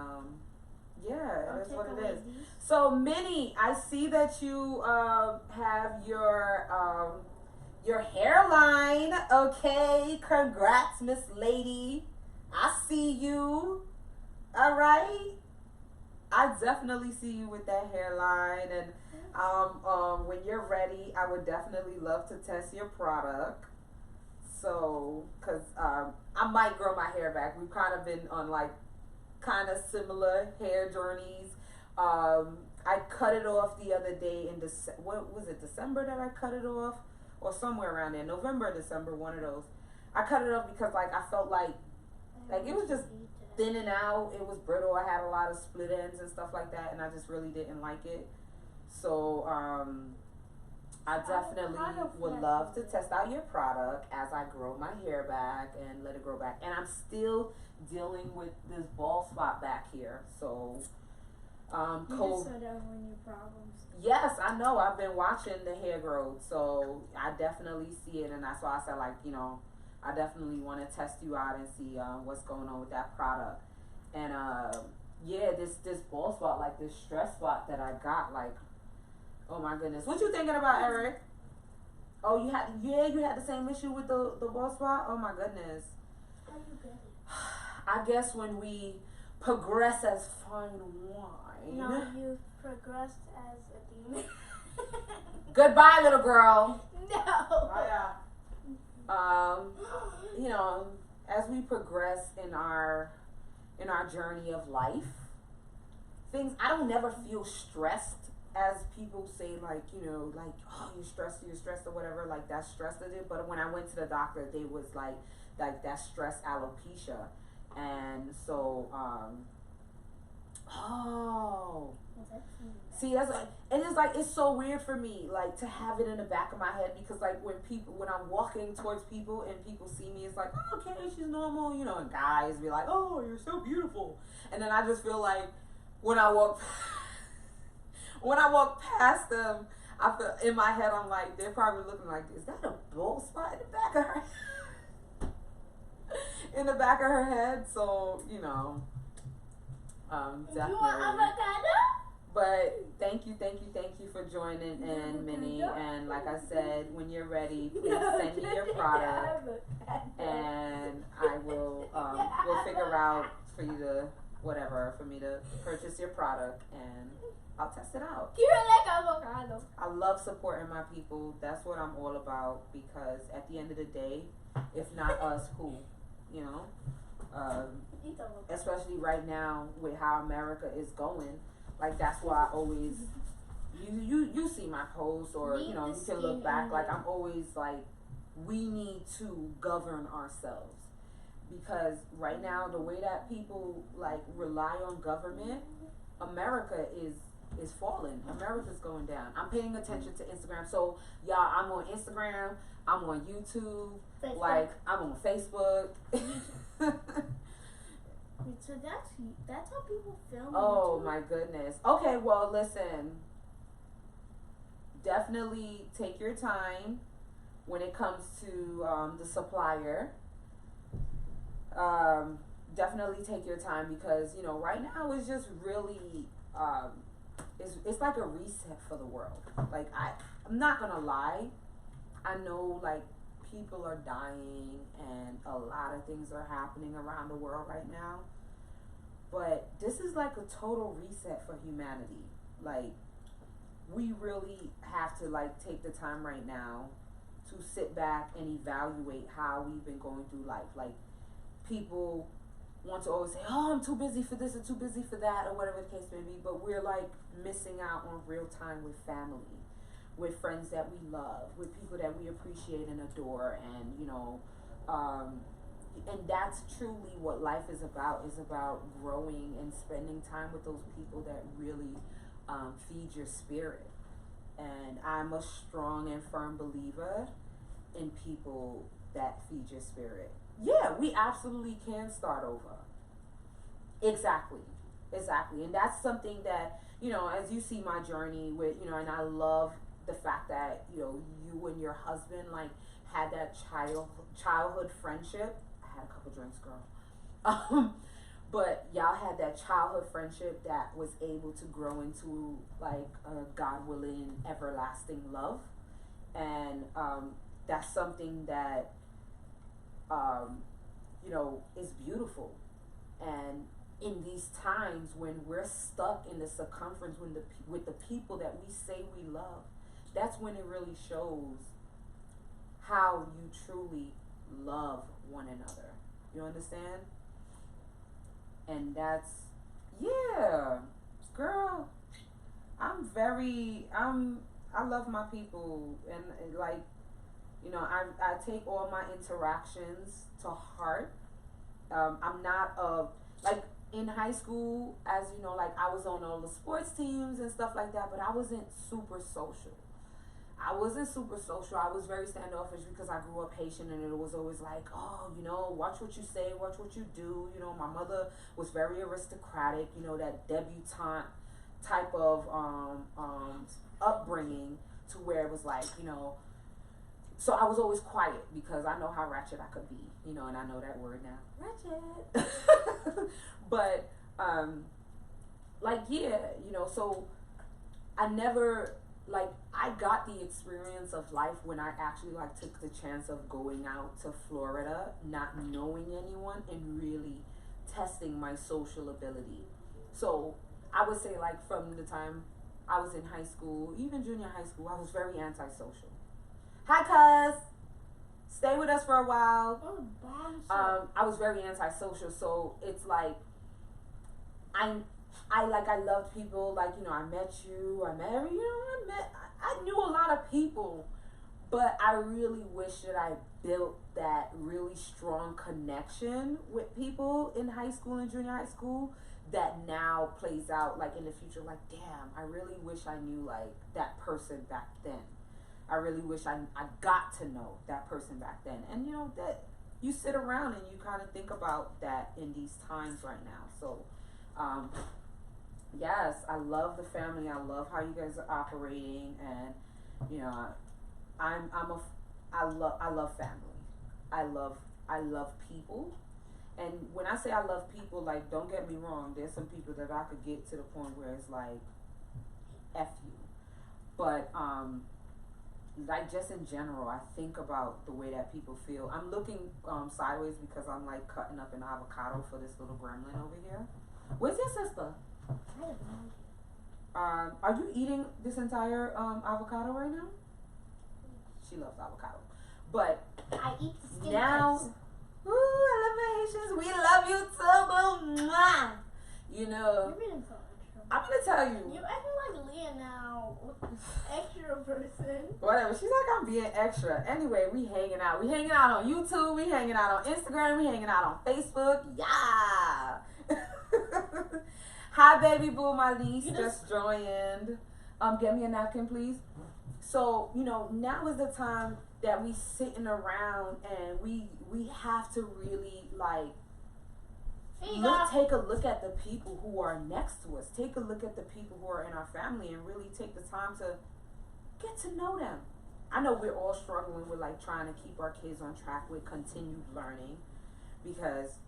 yeah, that's what it is. So Minnie, I see that you have your hairline. Okay, congrats, Miss Lady. I see you. All right. I definitely see you with that hairline, and when you're ready, I would definitely love to test your product. So, cause I might grow my hair back. We've kind of been on like kind of similar hair journeys. I cut it off the other day in what was it, December that I cut it off? Or somewhere around there, November or December, one of those. I cut it off because like I felt like it was just thinning out. It was brittle. I had a lot of split ends and stuff like that, and I just really didn't like it. So I definitely would love to test out your product as I grow my hair back and let it grow back. And I'm still dealing with this bald spot back here. So You just said that one of your problems. Yes, I know. I've been watching the hair growth, so I definitely see it, and that's why I said, like, I definitely want to test you out and see what's going on with that product. And yeah, this bald spot, like this stress spot that I got, like, oh my goodness. What you thinking about, Eric? Oh, you had the same issue with the bald spot? Oh my goodness. How you get it? I guess when we progress as fine wine. No, you progressed as a demon. Goodbye, little girl. No. As we progress in our journey of life, I don't never feel stressed as people say, like, oh, you're stressed or whatever, like that's stressed of it. But when I went to the doctor, they was like that's stress alopecia. And so, see, that's like, and it's so weird for me, like, to have it in the back of my head, because like when I'm walking towards people and people see me, it's like, oh, okay, she's normal, and guys be like, oh, you're so beautiful. And then I just feel like when I walk past them, I feel in my head, I'm like, they're probably looking like, is that a bald spot in the back of her in the back of her head? So, definitely. You want avocado? But thank you for joining in, Minnie. And like I said, when you're ready, please send me your product, and I will we'll figure out for you to for me to purchase your product, and I'll test it out. I love supporting my people. That's what I'm all about, because at the end of the day, if not us, who? You know? Especially right now with how America is going. Like, that's why I always, you see my posts, or, you know, you can look back. Like, I'm always like, we need to govern ourselves. Because right now, the way that people, like, rely on government, America is falling. America's going down. I'm paying attention to Instagram. So, y'all, I'm on Instagram. I'm on YouTube. Facebook. Like, I'm on Facebook. So that's how people film. Oh, my goodness. Okay, well, listen. Definitely take your time when it comes to the supplier. Definitely take your time, because, you know, right now it's just really it's like a reset for the world. Like, I'm not gonna lie, I know, like, people are dying and a lot of things are happening around the world right now, but this is like a total reset for humanity. Like, we really have to, like, take the time right now to sit back and evaluate how we've been going through life. Like, people want to always say, oh, I'm too busy for this or too busy for that, or whatever the case may be, but we're, like, missing out on real time with family, with friends that we love, with people that we appreciate and adore, and, you know, and that's truly what life is about growing and spending time with those people that really feed your spirit. And I'm a strong and firm believer in people that feed your spirit. Yeah, we absolutely can start over. Exactly. And that's something that, you know, as you see my journey with, you know, and I love the fact that, you know, you and your husband, like, had that childhood friendship. I had a couple drinks, girl. But y'all had that childhood friendship that was able to grow into, like, a God willing, everlasting love. And that's something that, you know, is beautiful. And in these times when we're stuck in the circumference with the people that we say we love, that's when it really shows how you truly love one another. You understand? And that's, yeah, girl, I love my people, and like, you know, I take all my interactions to heart. I'm not like, in high school, as you know, like, I was on all the sports teams and stuff like that, but I wasn't super social. I was very standoffish because I grew up Haitian, and it was always like, oh, you know, watch what you say, watch what you do. You know, my mother was very aristocratic, you know, that debutante type of upbringing, to where it was like, you know, so I was always quiet because I know how ratchet I could be, you know, and I know that word now, ratchet. But, like, yeah, you know, so I never, like, I got the experience of life when I actually, like, took the chance of going out to Florida, not knowing anyone, and really testing my social ability. So I would say, like, from the time I was in high school, even junior high school, I was very antisocial. Hi, cuz. Stay with us for a while. I was very antisocial, so it's like, I loved people. Like, you know, I met you, I knew a lot of people, but I really wish that I built that really strong connection with people in high school and junior high school that now plays out, like, in the future. Like, damn, I really wish I knew, like, that person back then. I really wish I got to know that person back then. And, you know, that you sit around and you kind of think about that in these times right now. So, yes, I love the family. I love how you guys are operating, and, you know, I love family. I love people. And when I say I love people, like, don't get me wrong, there's some people that I could get to the point where it's like, F you. like just in general, I think about the way that people feel. I'm looking sideways because I'm like cutting up an avocado for this little gremlin over here. Where's your sister? I don't know. Are you eating this entire avocado right now? She loves avocado. But I eat the skin now, first. ooh, I love my Haitians. We love you too, boo. Mwah. You know, You're being so extra. I'm gonna tell you. You acting like Leah now, extra person. Whatever. She's like, I'm being extra. Anyway, we hanging out. We hanging out on YouTube. We hanging out on Instagram. We hanging out on Facebook. Yeah. Hi, baby boo, my niece just joined. Get me a napkin, please. So, you know, now is the time that we sitting around and we have to really like take a look at the people who are next to us. Take a look at the people who are in our family and really take the time to get to know them. I know we're all struggling with like trying to keep our kids on track with continued learning because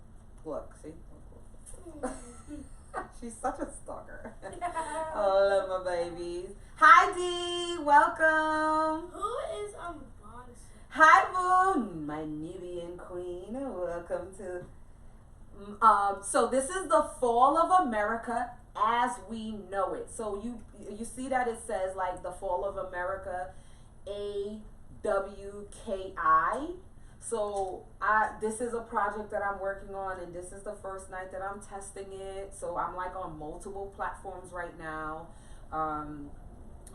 look, see? She's such a stalker. I love my babies. Hi Dee, welcome. Who is Bonus? Hi Boo, my Nubian queen. Welcome to so this is the Fall of America as we know it. So you see that it says like the Fall of America AWKI. So this is a project that I'm working on, and this is the first night that I'm testing it. So I'm like on multiple platforms right now.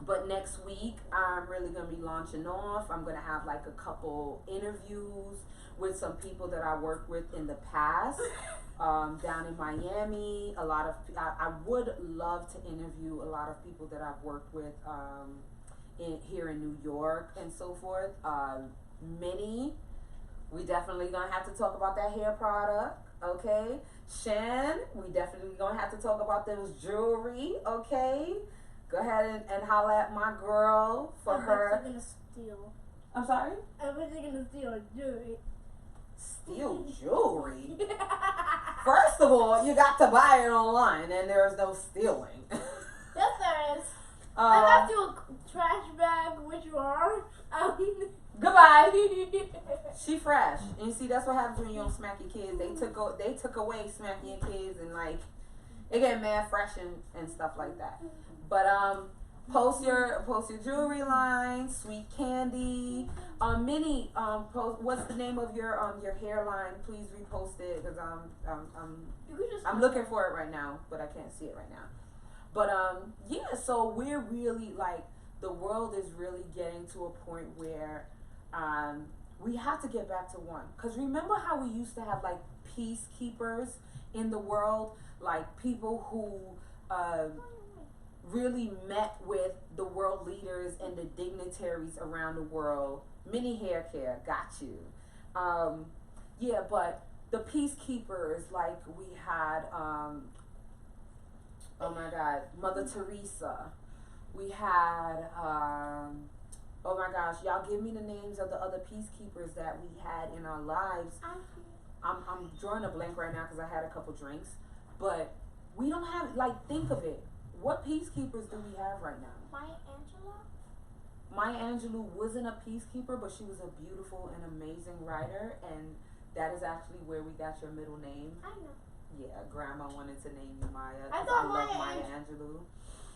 But next week I'm really gonna be launching off. I'm gonna have like a couple interviews with some people that I worked with in the past down in Miami. I would love to interview a lot of people that I've worked with here in New York and so forth. We definitely gonna have to talk about that hair product, okay? Shan, we definitely gonna have to talk about those jewelry, okay? Go ahead and holla at my girl for her. I'm gonna steal. I'm sorry? I'm gonna steal jewelry. Steal jewelry? First of all, you got to buy it online, and there's no stealing. Yes, there is. I got you a trash bag, which you are. Goodbye. She fresh, and you see that's what happens when you don't smack your kids. They took away smacking your kids, and like they get mad fresh and stuff like that. But post your jewelry line, sweet candy, Minnie. Post what's the name of your hairline? Please repost it because I'm looking for it right now, but I can't see it right now. But yeah, so we're really like the world is really getting to a point where we have to get back to one. Because remember how we used to have like peacekeepers in the world, like people who really met with the world leaders and the dignitaries around the world. Mini hair care, got you. Yeah, but the peacekeepers, like we had, oh my God, Mother Teresa. We had, oh my gosh, y'all give me the names of the other peacekeepers that we had in our lives. I'm drawing a blank right now because I had a couple drinks. But we don't have, like, think of it. What peacekeepers do we have right now? Maya Angelou? Maya Angelou wasn't a peacekeeper, but she was a beautiful and amazing writer. And that is actually where we got your middle name. I know. Yeah, Grandma wanted to name you Maya. I thought love Maya Angelou.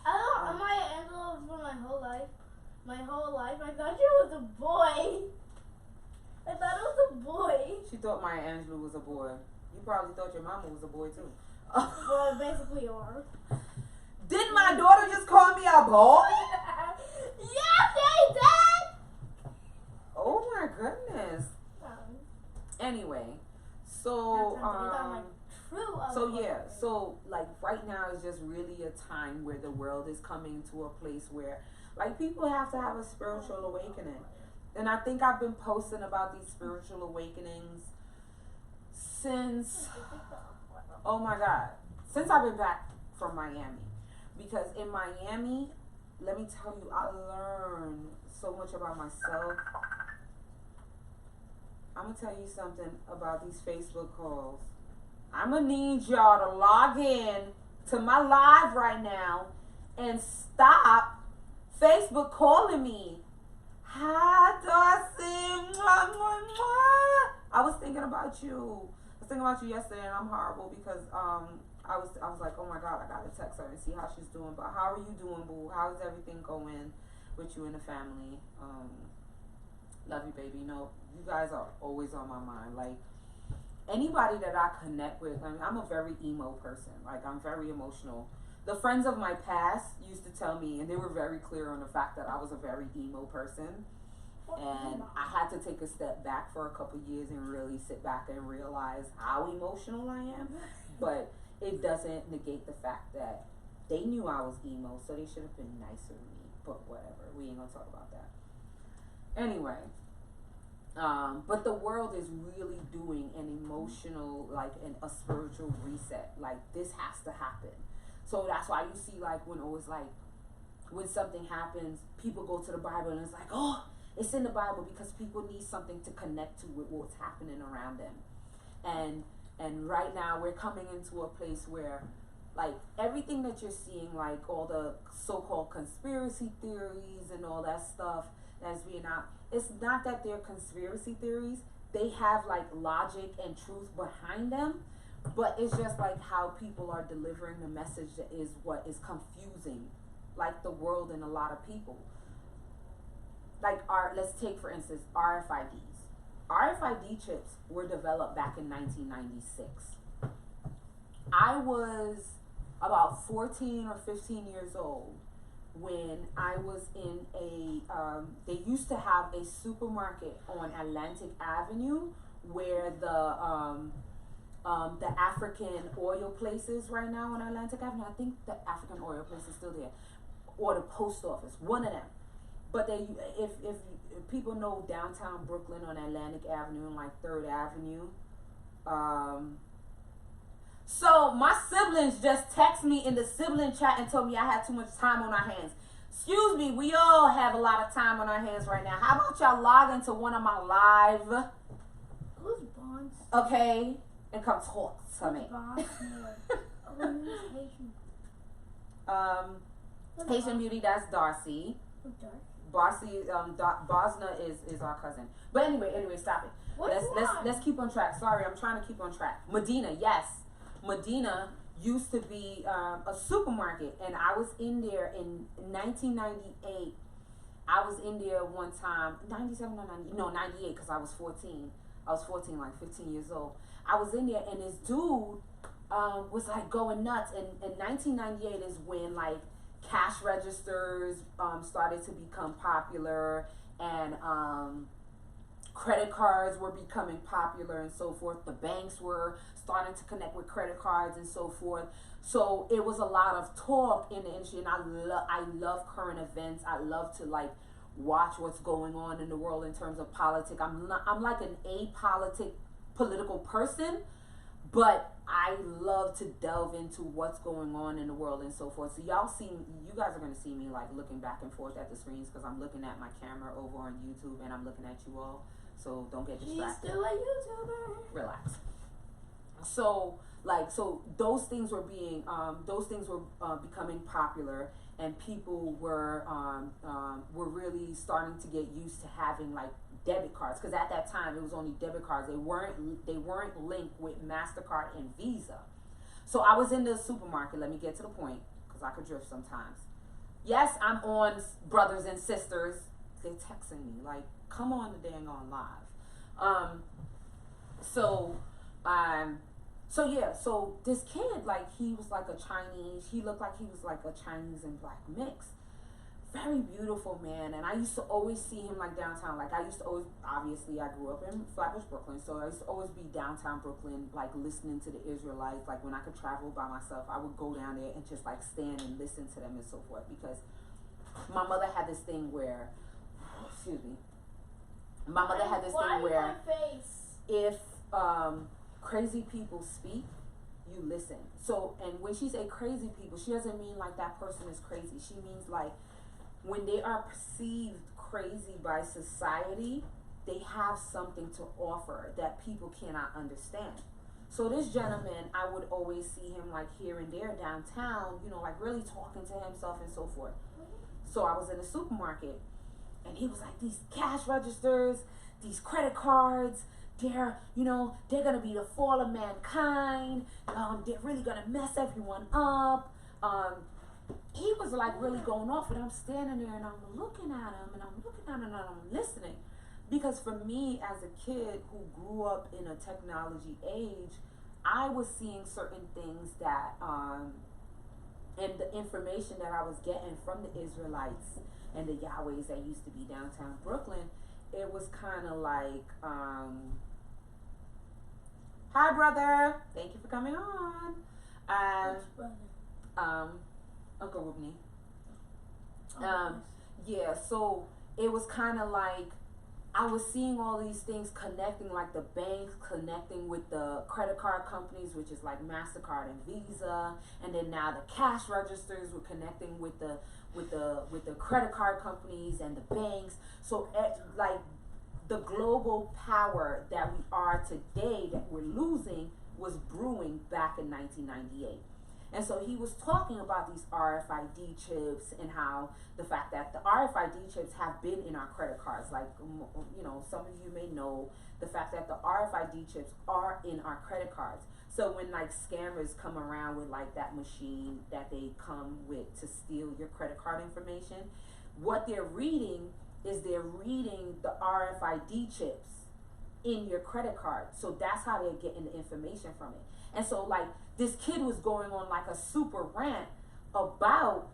I thought Maya Angelou for my whole life. My whole life, I thought she was a boy. I thought it was a boy. She thought Maya Angelou was a boy. You probably thought your mama was a boy too. Well, basically you are. Did my daughter just call me a boy? Yes, they did! Oh my goodness. Anyway, so so like right now is just really a time where the world is coming to a place where like people have to have a spiritual awakening. And I think I've been posting about these spiritual awakenings since, oh my God, since I've been back from Miami. Because in Miami, let me tell you, I learned so much about myself. I'm going to tell you something about these Facebook calls. I'm going to need y'all to log in to my live right now and stop Facebook calling me. Hi, Darcy. Mwah, mwah, mwah. I was thinking about you. I was thinking about you yesterday, and I'm horrible because I was like, oh my God, I gotta text her and see how she's doing. But how are you doing, boo? How's everything going with you and the family? Love you, baby. You know, you guys are always on my mind. Like, anybody that I connect with, I mean, I'm a very emo person. Like, I'm very emotional. The friends of my past used to tell me, and they were very clear on the fact that I was a very emo person. And I had to take a step back for a couple years and really sit back and realize how emotional I am. But it doesn't negate the fact that they knew I was emo, so they should have been nicer to me. But whatever, we ain't gonna talk about that. Anyway, but the world is really doing an emotional, like, a spiritual reset. Like, this has to happen. So that's why you see, like, when something happens, people go to the Bible and it's like, oh, it's in the Bible because people need something to connect to with what's happening around them. And right now we're coming into a place where, like, everything that you're seeing, like all the so-called conspiracy theories and all that stuff that's being out, it's not that they're conspiracy theories. They have, like, logic and truth behind them, but it's just like how people are delivering the message that is what is confusing, like, the world and a lot of people. Like, let's take, for instance, RFIDs. RFID chips were developed back in 1996. I was about 14 or 15 years old when I was in they used to have a supermarket on Atlantic Avenue where the African oil places right now on Atlantic Avenue. I think the African oil place is still there, or the post office, one of them. But if people know downtown Brooklyn on Atlantic Avenue and, like, 3rd Avenue, so my siblings just text me in the sibling chat and told me I had too much time on our hands. Excuse me, we all have a lot of time on our hands right now. How about y'all log into one of my live? Who's Bonds? Okay, and come talk to me. Haitian Beauty, that's Darcy. Who's Darcy? Bosna is our cousin. But anyway, stop it. Let's keep on track. Sorry, I'm trying to keep on track. Medina, yes. Medina used to be a supermarket, and I was in there in 1998. I was in there one time, 97 or 90, no, 98, because I was 14. I was 14, like 15 years old. I was in there, and this dude was, like, going nuts. And in 1998 is when, like, cash registers started to become popular, and credit cards were becoming popular and so forth. The banks were starting to connect with credit cards and so forth. So it was a lot of talk in the industry, and I love current events. I love to, like, watch what's going on in the world in terms of politics. I'm like an apolitical political person, but I love to delve into what's going on in the world and so forth. So you guys are going to see me, like, looking back and forth at the screens because I'm looking at my camera over on YouTube and I'm looking at you all. So don't get distracted. She's still a YouTuber. Relax. So those things were becoming popular, and people were really starting to get used to having, like, debit cards, because at that time it was only debit cards. They weren't linked with MasterCard and Visa. So I was in the supermarket. Let me get to the point because I could drift sometimes. Yes, I'm on Brothers and Sisters. They're texting me like, come on the dang on live. So this kid, like, he was like a Chinese. He looked like he was like a Chinese and black mix. Very beautiful man, and I used to always see him, like, downtown. Like, I used to always, obviously I grew up in Flatbush, Brooklyn, so I used to always be downtown Brooklyn, like, listening to the Israelites. Like, when I could travel by myself, I would go down there and just, like, stand and listen to them and so forth, because my mother had this thing where, if crazy people speak, you listen. So, and when she say crazy people, she doesn't mean like that person is crazy. She means, like, when they are perceived crazy by society, they have something to offer that people cannot understand. So this gentleman, I would always see him, like, here and there downtown, you know, like, really talking to himself and so forth. So I was in the supermarket, And he was like, these cash registers, these credit cards, they're gonna be the fall of mankind. They're really gonna mess everyone up. He was like really going off, and I'm standing there and I'm looking at him and I'm listening. Because for me as a kid who grew up in a technology age, I was seeing certain things that, and the information that I was getting from the Israelites and the Yahwehs that used to be downtown Brooklyn, it was kind of like, hi brother, thank you for coming on. Uncle Rubney. Yeah, so it was kind of like I was seeing all these things connecting, like the banks connecting with the credit card companies, which is like MasterCard and Visa, and then now the cash registers were connecting with the credit card companies and the banks. So like the global power that we are today that we're losing was brewing back in 1998. And so he was talking about these RFID chips and how the fact that the RFID chips have been in our credit cards. Like, some of you may know the fact that the RFID chips are in our credit cards. So when like scammers come around with like that machine that they come with to steal your credit card information, what they're reading is they're reading the RFID chips in your credit card. So that's how they're getting the information from it. And so like this kid was going on like a super rant about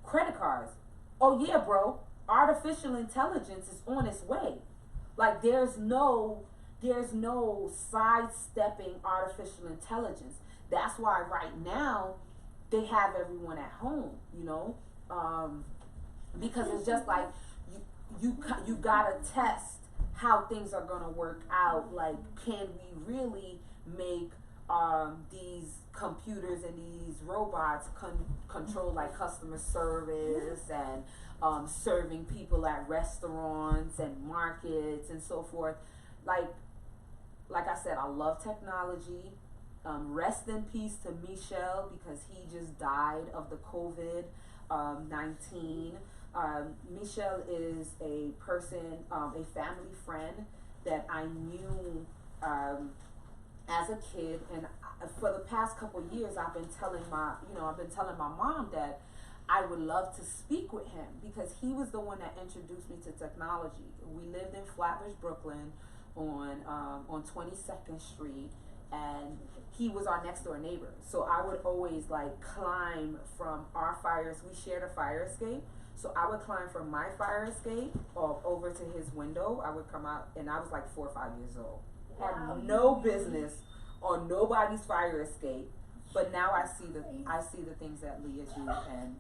credit cards. Oh yeah, bro, artificial intelligence is on its way. Like there's no sidestepping artificial intelligence. That's why right now they have everyone at home, because it's just like you gotta test how things are gonna work out. Like, can we really make these computers and these robots control like customer service and serving people at restaurants and markets and so forth. Like I said, I love technology. Rest in peace to Michel, because he just died of the COVID-19. Michel is a person, a family friend that I knew as a kid, and for the past couple of years, I've been telling my mom that I would love to speak with him, because he was the one that introduced me to technology. We lived in Flatbush, Brooklyn, on 22nd Street, and he was our next door neighbor. So I would always like climb from our we shared a fire escape. So I would climb from my fire escape over to his window. I would come out, and I was like 4 or 5 years old. Had no business on nobody's fire escape, but now I see the things that Leah do, and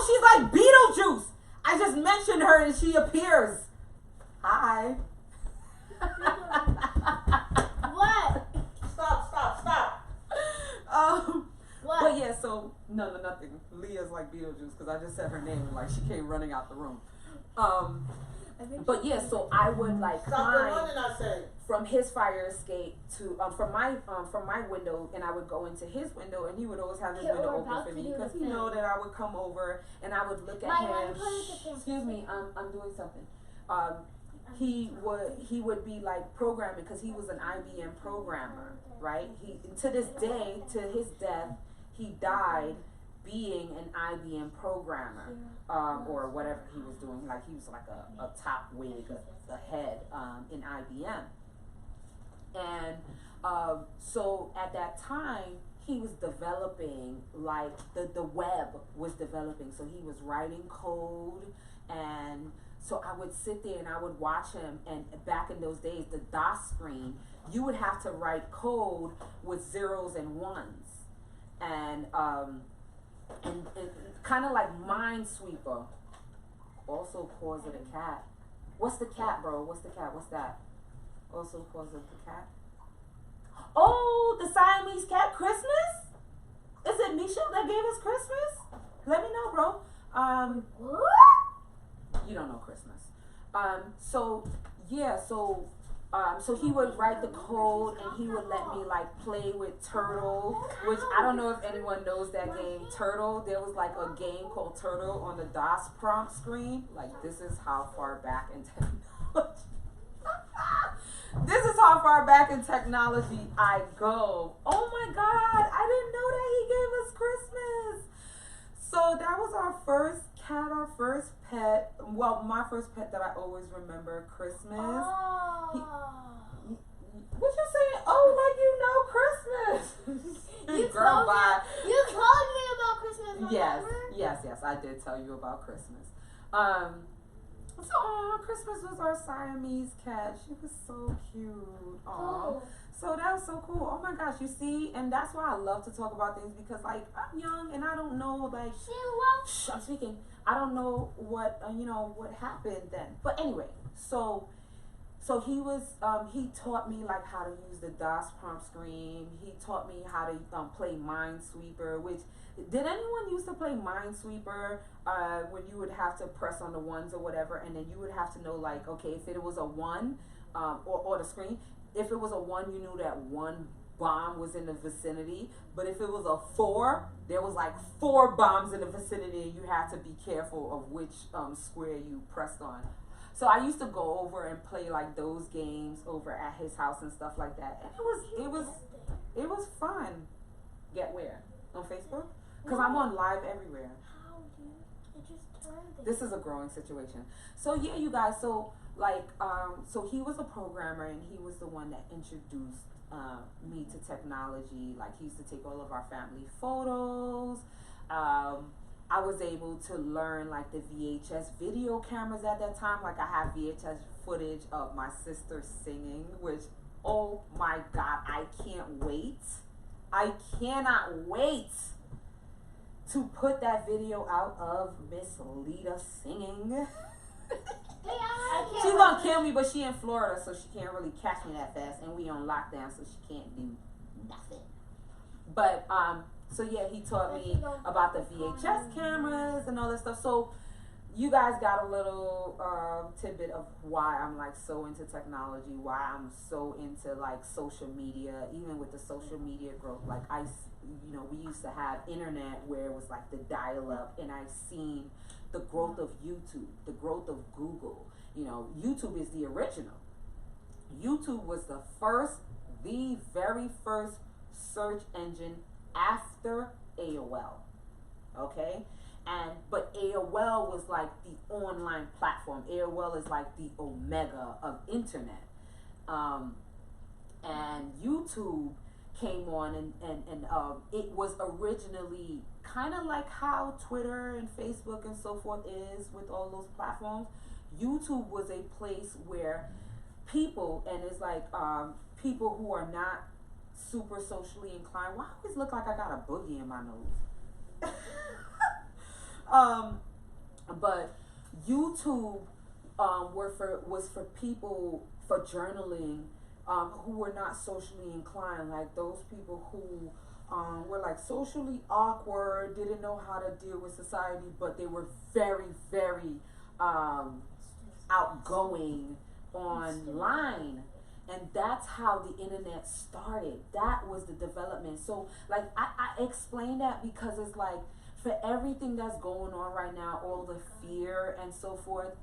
she's like Beetlejuice. I just mentioned her and she appears. Hi. What? Stop. What? But yeah, so nothing. Leah's like Beetlejuice because I just said her name and like she came running out the room. But yeah, so I would like climb from his fire escape to from my window, and I would go into his window, and he would always have his window open for me because he know that I would come over and I would look at him. Excuse me, I'm doing something. He would be like programming, because he was an IBM programmer, right? He, to this day, to his death, he died being an IBM programmer, or whatever he was doing. Like he was like a top wig, a head in IBM. And so at that time, he was developing, like the web was developing. So he was writing code, and so I would sit there and I would watch him. And back in those days, the DOS screen, you would have to write code with zeros and ones, and kind of like Minesweeper. Also calls it a cat. What's the cat, bro? What's the cat? What's that? Also calls it the cat. Oh, the Siamese cat Christmas? Is it Michel that gave us Christmas? Let me know, bro. What? You don't know Christmas. So yeah, so So he would write the code and he would let me like play with Turtle, which I don't know if anyone knows that game, Turtle. There was like a game called Turtle on the DOS prompt screen. Like, this is how far back in technology. This is how far back in technology I go. Oh my God, I didn't know that he gave us Christmas. So that was our first cat, our first pet. Well, my first pet that I always remember, Christmas. What you saying? Oh, like you know Christmas. Girl, bye. You told me about Christmas. Yes, Remember? yes, I did tell you about Christmas. So Christmas was our Siamese cat. She was so cute. Aw. So that was so cool. Oh my gosh, you see, and that's why I love to talk about things, because like I'm young and I don't know, like shh, I'm speaking. I don't know what what happened then. But anyway, so he was he taught me like how to use the DOS prompt screen. He taught me how to play Minesweeper. Which, did anyone used to play Minesweeper when you would have to press on the ones or whatever, and then you would have to know like, okay, if it was a one or the screen, if it was a one, you knew that one bomb was in the vicinity. But if it was a 4, there was like 4 bombs in the vicinity, and you had to be careful of which square you pressed on. So I used to go over and play like those games over at his house and stuff like that, and it was fun. Get where? On Facebook? Because I'm on live everywhere. How do it just turned it? This is a growing situation. So yeah, you guys. So like, so he was a programmer, and he was the one that introduced me to technology. Like, he used to take all of our family photos. I was able to learn like the VHS video cameras at that time. Like, I have VHS footage of my sister singing, which, oh my God, I can't wait. I cannot wait to put that video out of Miss Lita singing. She's gonna kill me, but she in Florida, so she can't really catch me that fast, and we on lockdown, so she can't do nothing. But so yeah, he taught me about the VHS cameras and all that stuff. So you guys got a little tidbit of why I'm like so into technology, why I'm so into like social media, even with the social media growth. Like, we used to have internet where it was like the dial-up, and I seen the growth of YouTube, the growth of Google. YouTube is the original. YouTube was the very first search engine after AOL. Okay? But AOL was like the online platform. AOL is like the omega of internet. And YouTube came on, and it was originally kind of like how Twitter and Facebook and so forth is with all those platforms. YouTube was a place where people, and it's like people who are not super socially inclined. Why I always look like I got a boogie in my nose? But YouTube was for people, for journaling, who were not socially inclined, like those people who were like socially awkward, didn't know how to deal with society, but they were very, very outgoing online. And that's how the internet started. That was the development. So like I explain that because it's like, for everything that's going on right now, all the fear and so forth,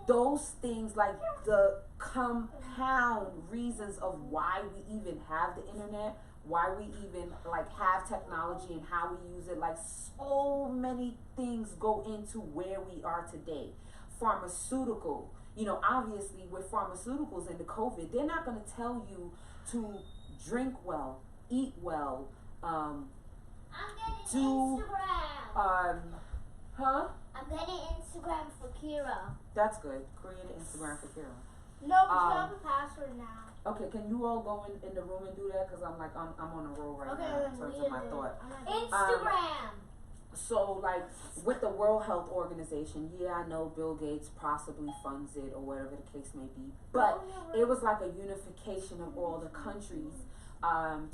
those things, like the compound reasons of why we even have the internet, why we even like have technology and how we use it, like so many things go into where we are today. Pharmaceutical, obviously with pharmaceuticals and the COVID, they're not going to tell you to drink well, eat well, I'm getting Instagram. I'm getting Instagram for Kira. That's good. Create an Instagram for Kira. No, but you have a password now. Okay, can you all go in the room and do that? Because I'm on a roll right now in terms of my thought. Instagram. So like with the World Health Organization, yeah, I know Bill Gates possibly funds it or whatever the case may be, but it was like a unification of all the countries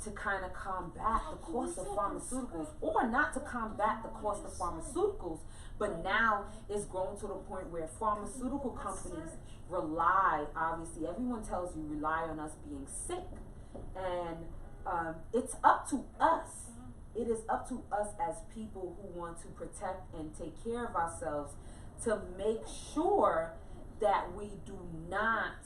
to kind of combat the cost of pharmaceuticals, or not to combat the cost of pharmaceuticals, but now it's grown to the point where pharmaceutical companies rely, obviously, everyone tells you rely on us being sick, and it's up to us. It is up to us as people who want to protect and take care of ourselves to make sure that we do not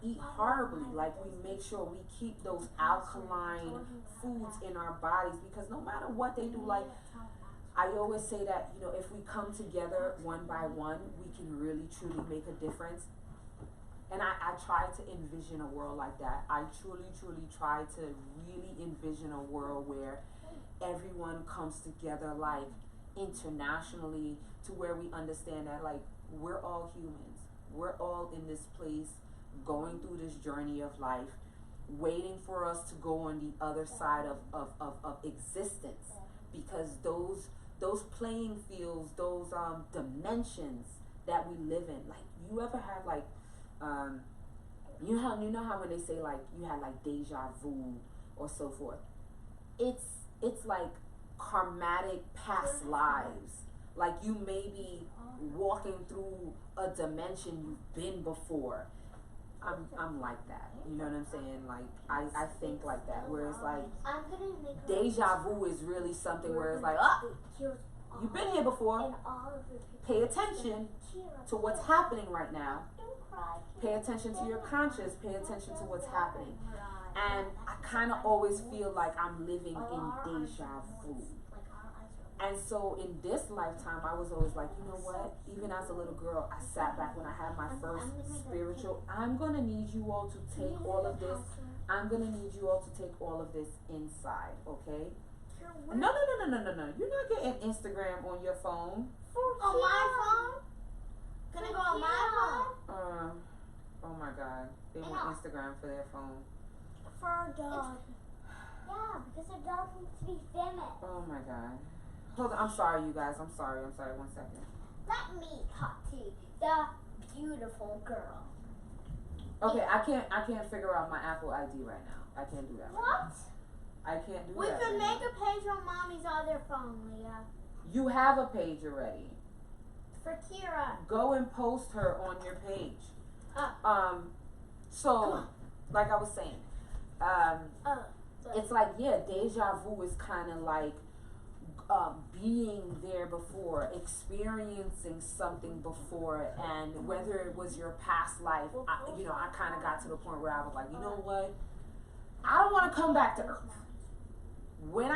eat horribly. Like, we make sure we keep those alkaline foods in our bodies, because no matter what they do, like I always say that, you know, if we come together one by one, we can really truly make a difference. And I try to envision a world like that. I truly try to really envision a world where everyone comes together, like, internationally, to where we understand that, like, we're all humans. We're all in this place, going through this journey of life, waiting for us to go on the other side of existence. Because those playing fields, those dimensions that we live in, like, you ever have, like, you know how when they say, like, you had, like, deja vu or so forth, it's like karmatic past lives. Like, you may be walking through a dimension you've been before. I'm like that, you know what I'm saying? Like, I think like that, where it's like deja vu is really something where it's like, you've been here before. Pay attention to what's happening right now. Pay attention to your conscious. Pay attention to what's happening. And I kind of always feel like I'm living in deja vu. And so in this lifetime, I was always like, you know what? Even as a little girl, I sat back when I had my first spiritual. I'm going to need you all to take all of this. I'm going to need you all to take all of this inside, okay? No. You're not getting Instagram on your phone. On my phone? Can I go on my phone? Oh my God. They want Instagram for their phone. For a dog. Yeah, because a dog needs to be famous. Oh my God. Hold on, I'm sorry, you guys. I'm sorry. 1 second. Let me talk to the beautiful girl. Okay, I can't figure out my Apple ID right now. I can't do that. What? I can't do We that. can make a page on Mommy's other phone, Leah. You have a page already. For Kira. Go and post her on your page. So, like I was saying, it's like, yeah, deja vu is kind of like being there before, experiencing something before, and whether it was your past life, I kind of got to the point where I was like, you know what? I don't want to come back to Earth. When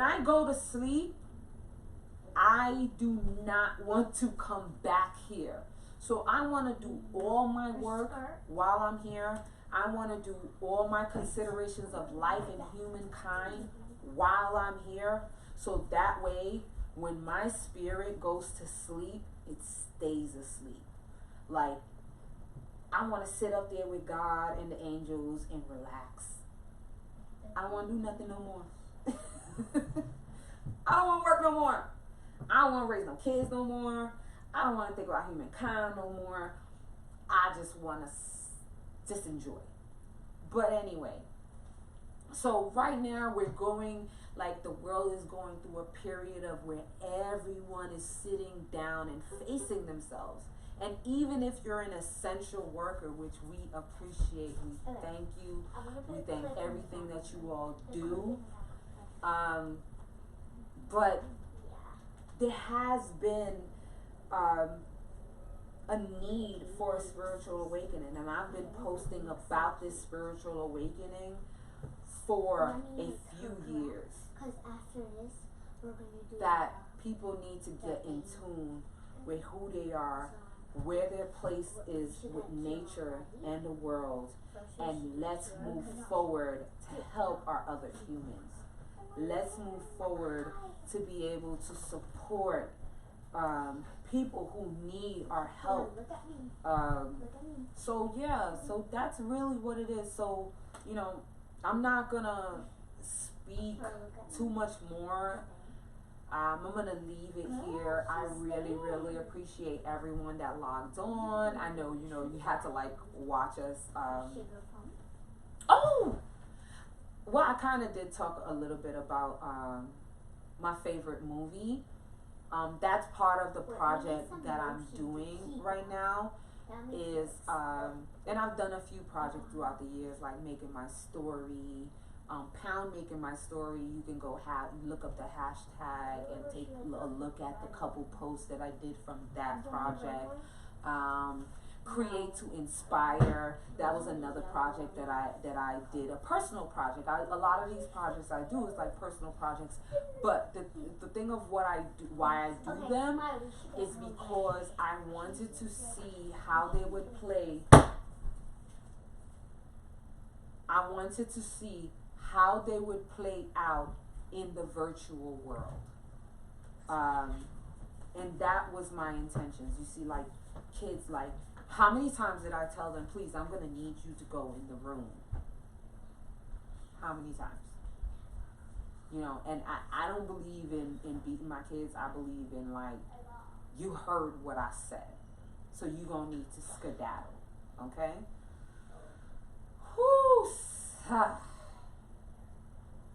I go to sleep, I do not want to come back here. So I want to do all my work while I'm here. I want to do all my considerations of life and humankind while I'm here. So that way, when my spirit goes to sleep, it stays asleep. Like, I want to sit up there with God and the angels and relax. I don't want to do nothing no more. I don't want to work no more. I don't want to raise no kids no more. I don't want to think about humankind no more. I just want to just enjoy. But anyway, so right now we're going, like, the world is going through a period of where everyone is sitting down and facing themselves. And even if you're an essential worker, which we appreciate, we thank you, we thank everything that you all do. But there has been a need for a spiritual awakening, and I've been posting about this spiritual awakening for a few years. That people need to get in tune with who they are, where their place is with nature and the world, and let's move forward to help our other humans. Let's move forward to be able to support people who need our help. So that's really what it is. So, I'm not gonna speak too much more. I'm gonna leave it here. I really appreciate everyone that logged on. I know, you had to, like, watch us Oh, well, I kind of did talk a little bit about my favorite movie. That's part of the project that I'm doing right now. Is and I've done a few projects throughout the years, like making my story. Pound making my story. You can go look up the hashtag and take a look at the couple posts that I did from that project. Create to Inspire. That was another project that I did, a personal project. A lot of these projects I do is like personal projects, but the thing of why I do them is because I wanted to see how they would play. I wanted to see how they would play out in the virtual world. And that was my intentions. You see, like kids, like, how many times did I tell them, please, I'm going to need you to go in the room? How many times? You know, and I don't believe in beating my kids. I believe in, like, you heard what I said, so you're going to need to skedaddle, okay? Whew.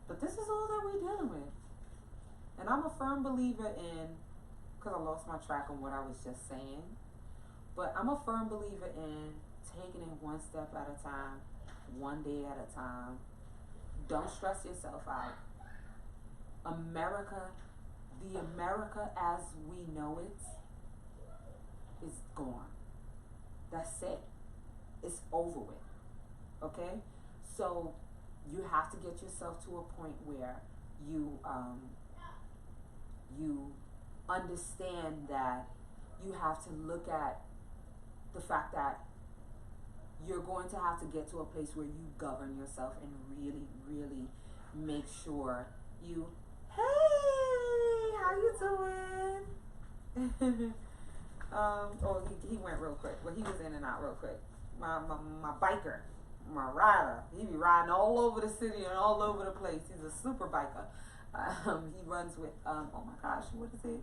But this is all that we're dealing with. And I'm a firm believer in, because I lost my track on what I was just saying, but I'm a firm believer in taking it one step at a time, one day at a time. Don't stress yourself out. America, the America as we know it, is gone. That's it. It's over with. Okay? So you have to get yourself to a point where you understand that you have to look at the fact that you're going to have to get to a place where you govern yourself and really, really make sure you, hey, how you doing? Oh, he went real quick. Well, he was in and out real quick. My biker, my rider, he be riding all over the city and all over the place. He's a super biker. He runs with, oh my gosh, what is it?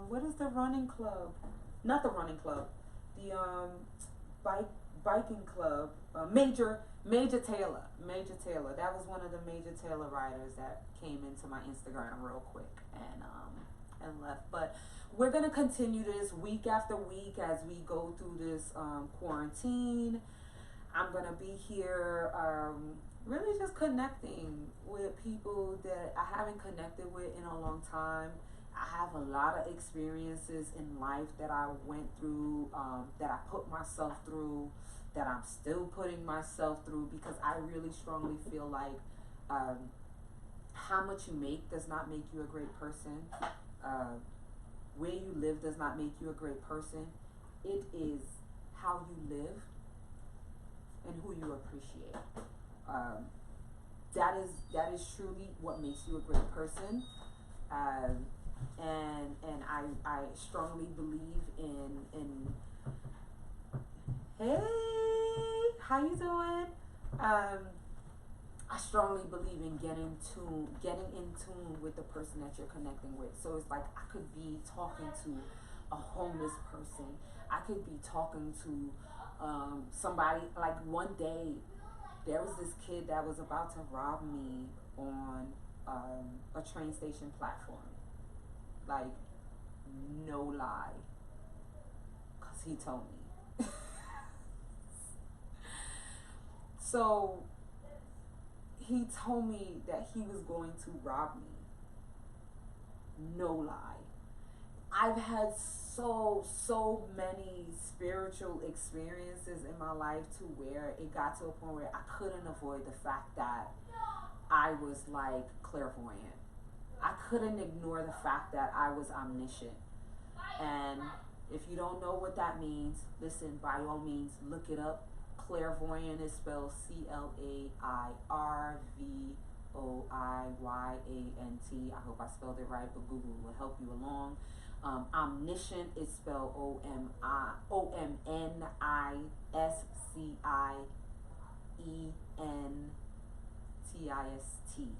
What is the running club? Not the running club. The biking club. Major Taylor. Major Taylor. That was one of the Major Taylor riders that came into my Instagram real quick and left. But we're gonna continue this week after week as we go through this quarantine. I'm gonna be here really just connecting with people that I haven't connected with in a long time. I have a lot of experiences in life that I went through, that I put myself through, that I'm still putting myself through, because I really strongly feel like how much you make does not make you a great person. Where you live does not make you a great person. It is how you live and who you appreciate. That is truly what makes you a great person. And I strongly believe in hey, how you doing? I strongly believe in getting in tune with the person that you're connecting with. So it's like I could be talking to a homeless person. I could be talking to somebody. Like one day, there was this kid that was about to rob me on a train station platform. Like, no lie. 'Cause he told me. So, he told me that he was going to rob me. No lie. I've had so many spiritual experiences in my life to where it got to a point where I couldn't avoid the fact that I was like clairvoyant. I couldn't ignore the fact that I was omniscient. And if you don't know what that means, listen, by all means, look it up. Clairvoyant is spelled CLAIRVOIYANT. I hope I spelled it right, but Google will help you along. Omniscient is spelled OMNISCIENTIST.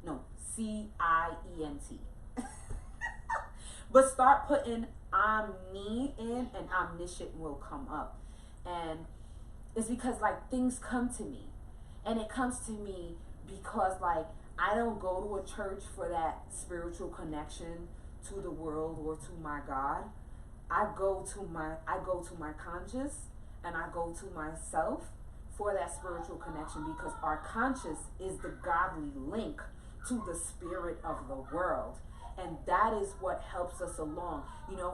No, CIENT. But start putting omni in and omniscient will come up. And is because like things come to me, and it comes to me because like I don't go to a church for that spiritual connection to the world or to my God. I go to my conscious, and I go to myself for that spiritual connection, because our conscious is the godly link to the spirit of the world. And that is what helps us along. You know,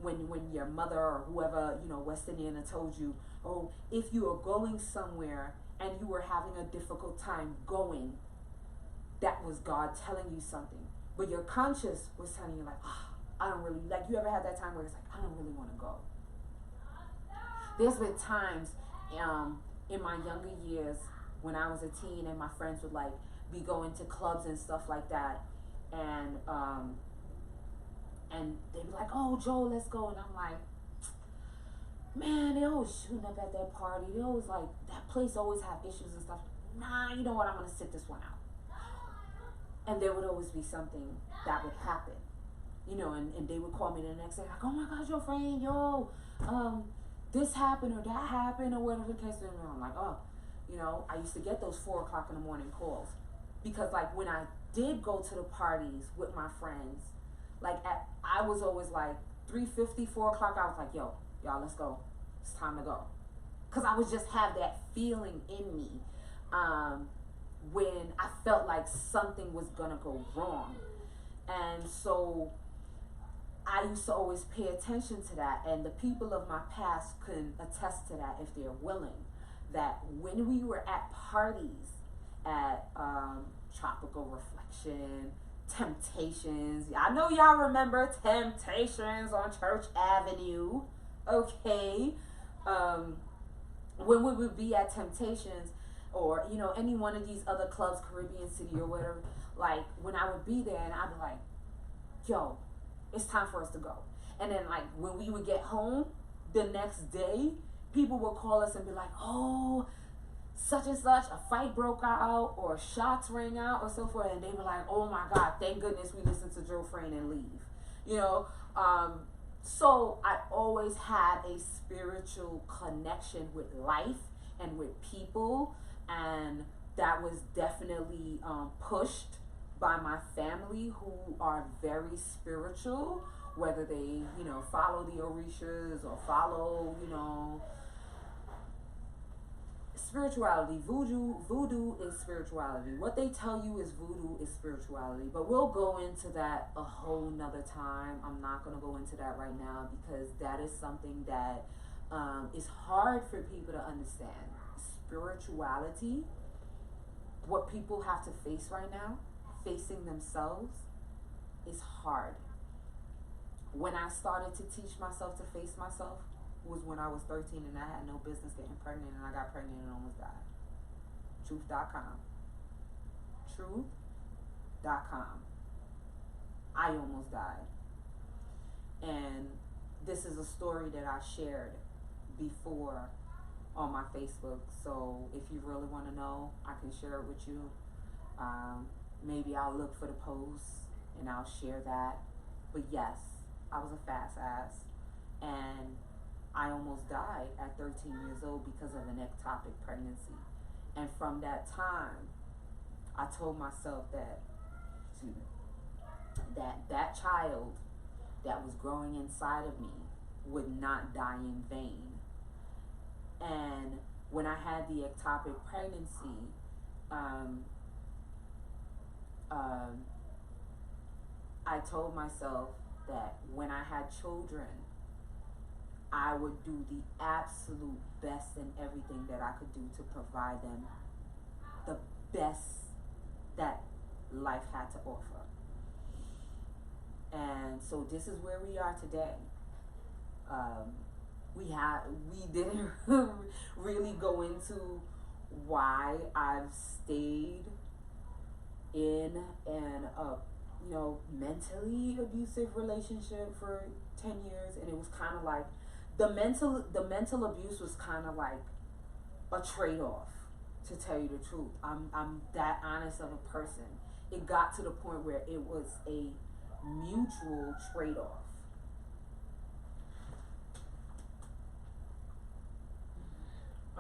when your mother or whoever, you know, West Indiana told you, oh, if you are going somewhere and you were having a difficult time going, that was God telling you something. But your conscious was telling you like, oh, I don't really, like, you ever had that time where it's like, I don't really want to go? There's been times in my younger years when I was a teen and my friends would like be going to clubs and stuff like that, and they'd be like, oh, Joe, let's go. And I'm like, man, they always shooting up at that party. They always like, that place always have issues and stuff. Nah, you know what, I'm gonna sit this one out. And there would always be something that would happen, you know, and they would call me the next day like, oh my God, your friend, this happened or that happened or whatever the case. And I'm like, oh, you know, I used to get those 4 o'clock in the morning calls, because like when I did go to the parties with my friends, like I was always like 3:50, 4 o'clock, I was like, yo, y'all, let's go, it's time to go, because I would just have that feeling in me when I felt like something was gonna go wrong. And so I used to always pay attention to that, and the people of my past can attest to that if they're willing, that when we were at parties at Tropical Reflection, Temptations, I know y'all remember Temptations on Church Avenue, okay, when we would be at Temptations, or, you know, any one of these other clubs, Caribbean City or whatever, like, when I would be there and I'd be like, yo, it's time for us to go. And then, like, when we would get home the next day, people would call us and be like, oh, such and such, a fight broke out, or shots rang out, or so forth. And they were like, oh my God, thank goodness we listened to Joe Frayne and leave. You know, so I always had a spiritual connection with life and with people. And that was definitely pushed by my family, who are very spiritual, whether they, you know, follow the Orishas or follow, you know, spirituality. Voodoo is spirituality. What they tell you is voodoo is spirituality. But we'll go into that a whole nother time. I'm not going to go into that right now, because that is something that is hard for people to understand. Spirituality, what people have to face right now, facing themselves, is hard. When I started to teach myself to face myself was when I was 13 and I had no business getting pregnant, and I got pregnant and almost died. Truth.com. Truth.com. I almost died. And this is a story that I shared before on my Facebook. So if you really want to know, I can share it with you. Maybe I'll look for the post and I'll share that. But yes, I was a fast ass, and I almost died at 13 years old because of an ectopic pregnancy. And from that time, I told myself that, that child that was growing inside of me would not die in vain. And when I had the ectopic pregnancy, I told myself that when I had children, I would do the absolute best in everything that I could do to provide them the best that life had to offer. And so this is where we are today. We didn't really go into why I've stayed in an mentally abusive relationship for 10 years, and it was kind of like the mental abuse was kind of like a trade-off, to tell you the truth. I'm that honest of a person. It got to the point where it was a mutual trade-off.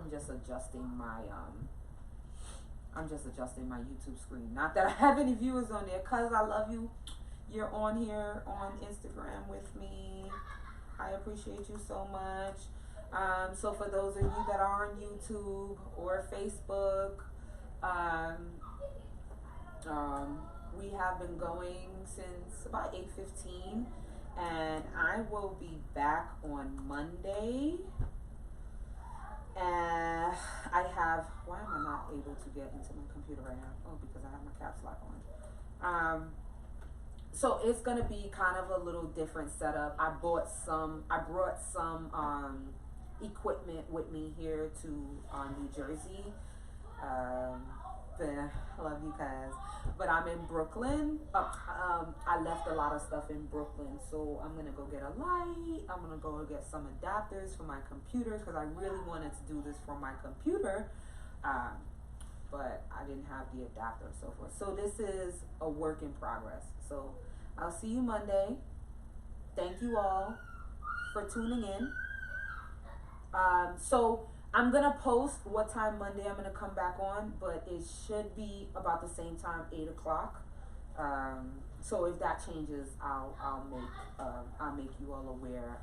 I'm just adjusting my YouTube screen. Not that I have any viewers on there, cause I love you. You're on here on Instagram with me. I appreciate you so much. So for those of you that are on YouTube or Facebook, we have been going since about 8:15, and I will be back on Monday. And I have, why am I not able to get into my computer right now? Oh, because I have my caps lock on. So it's gonna be kind of a little different setup. I brought some equipment with me here to New Jersey. I love you guys, but I'm in Brooklyn. I left a lot of stuff in Brooklyn, so I'm gonna go get a light. I'm gonna go get some adapters for my computer because I really wanted to do this for my computer, but I didn't have the adapter and so forth. So this is a work in progress. So I'll see you Monday. Thank you all for tuning in. So I'm gonna post what time Monday I'm gonna come back on, but it should be about the same time, 8 o'clock. So if that changes, I'll make you all aware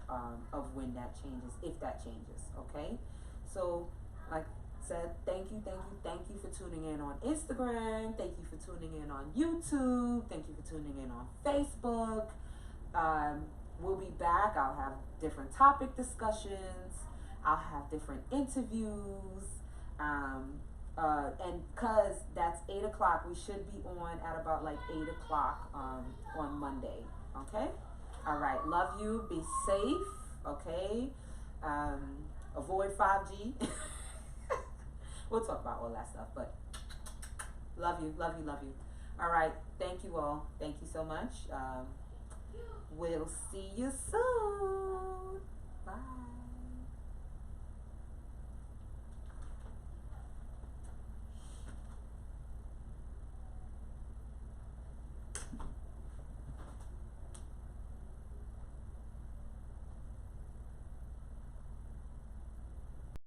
of when that changes, if that changes. Okay. So like I said, thank you for tuning in on Instagram. Thank you for tuning in on YouTube. Thank you for tuning in on Facebook. We'll be back. I'll have different topic discussions. I'll have different interviews, and cause that's 8 o'clock, we should be on at about like 8 o'clock on Monday. Okay. All right. Love you. Be safe. Okay. Avoid 5G. We'll talk about all that stuff, but love you. All right. Thank you all. Thank you so much. We'll see you soon. Bye.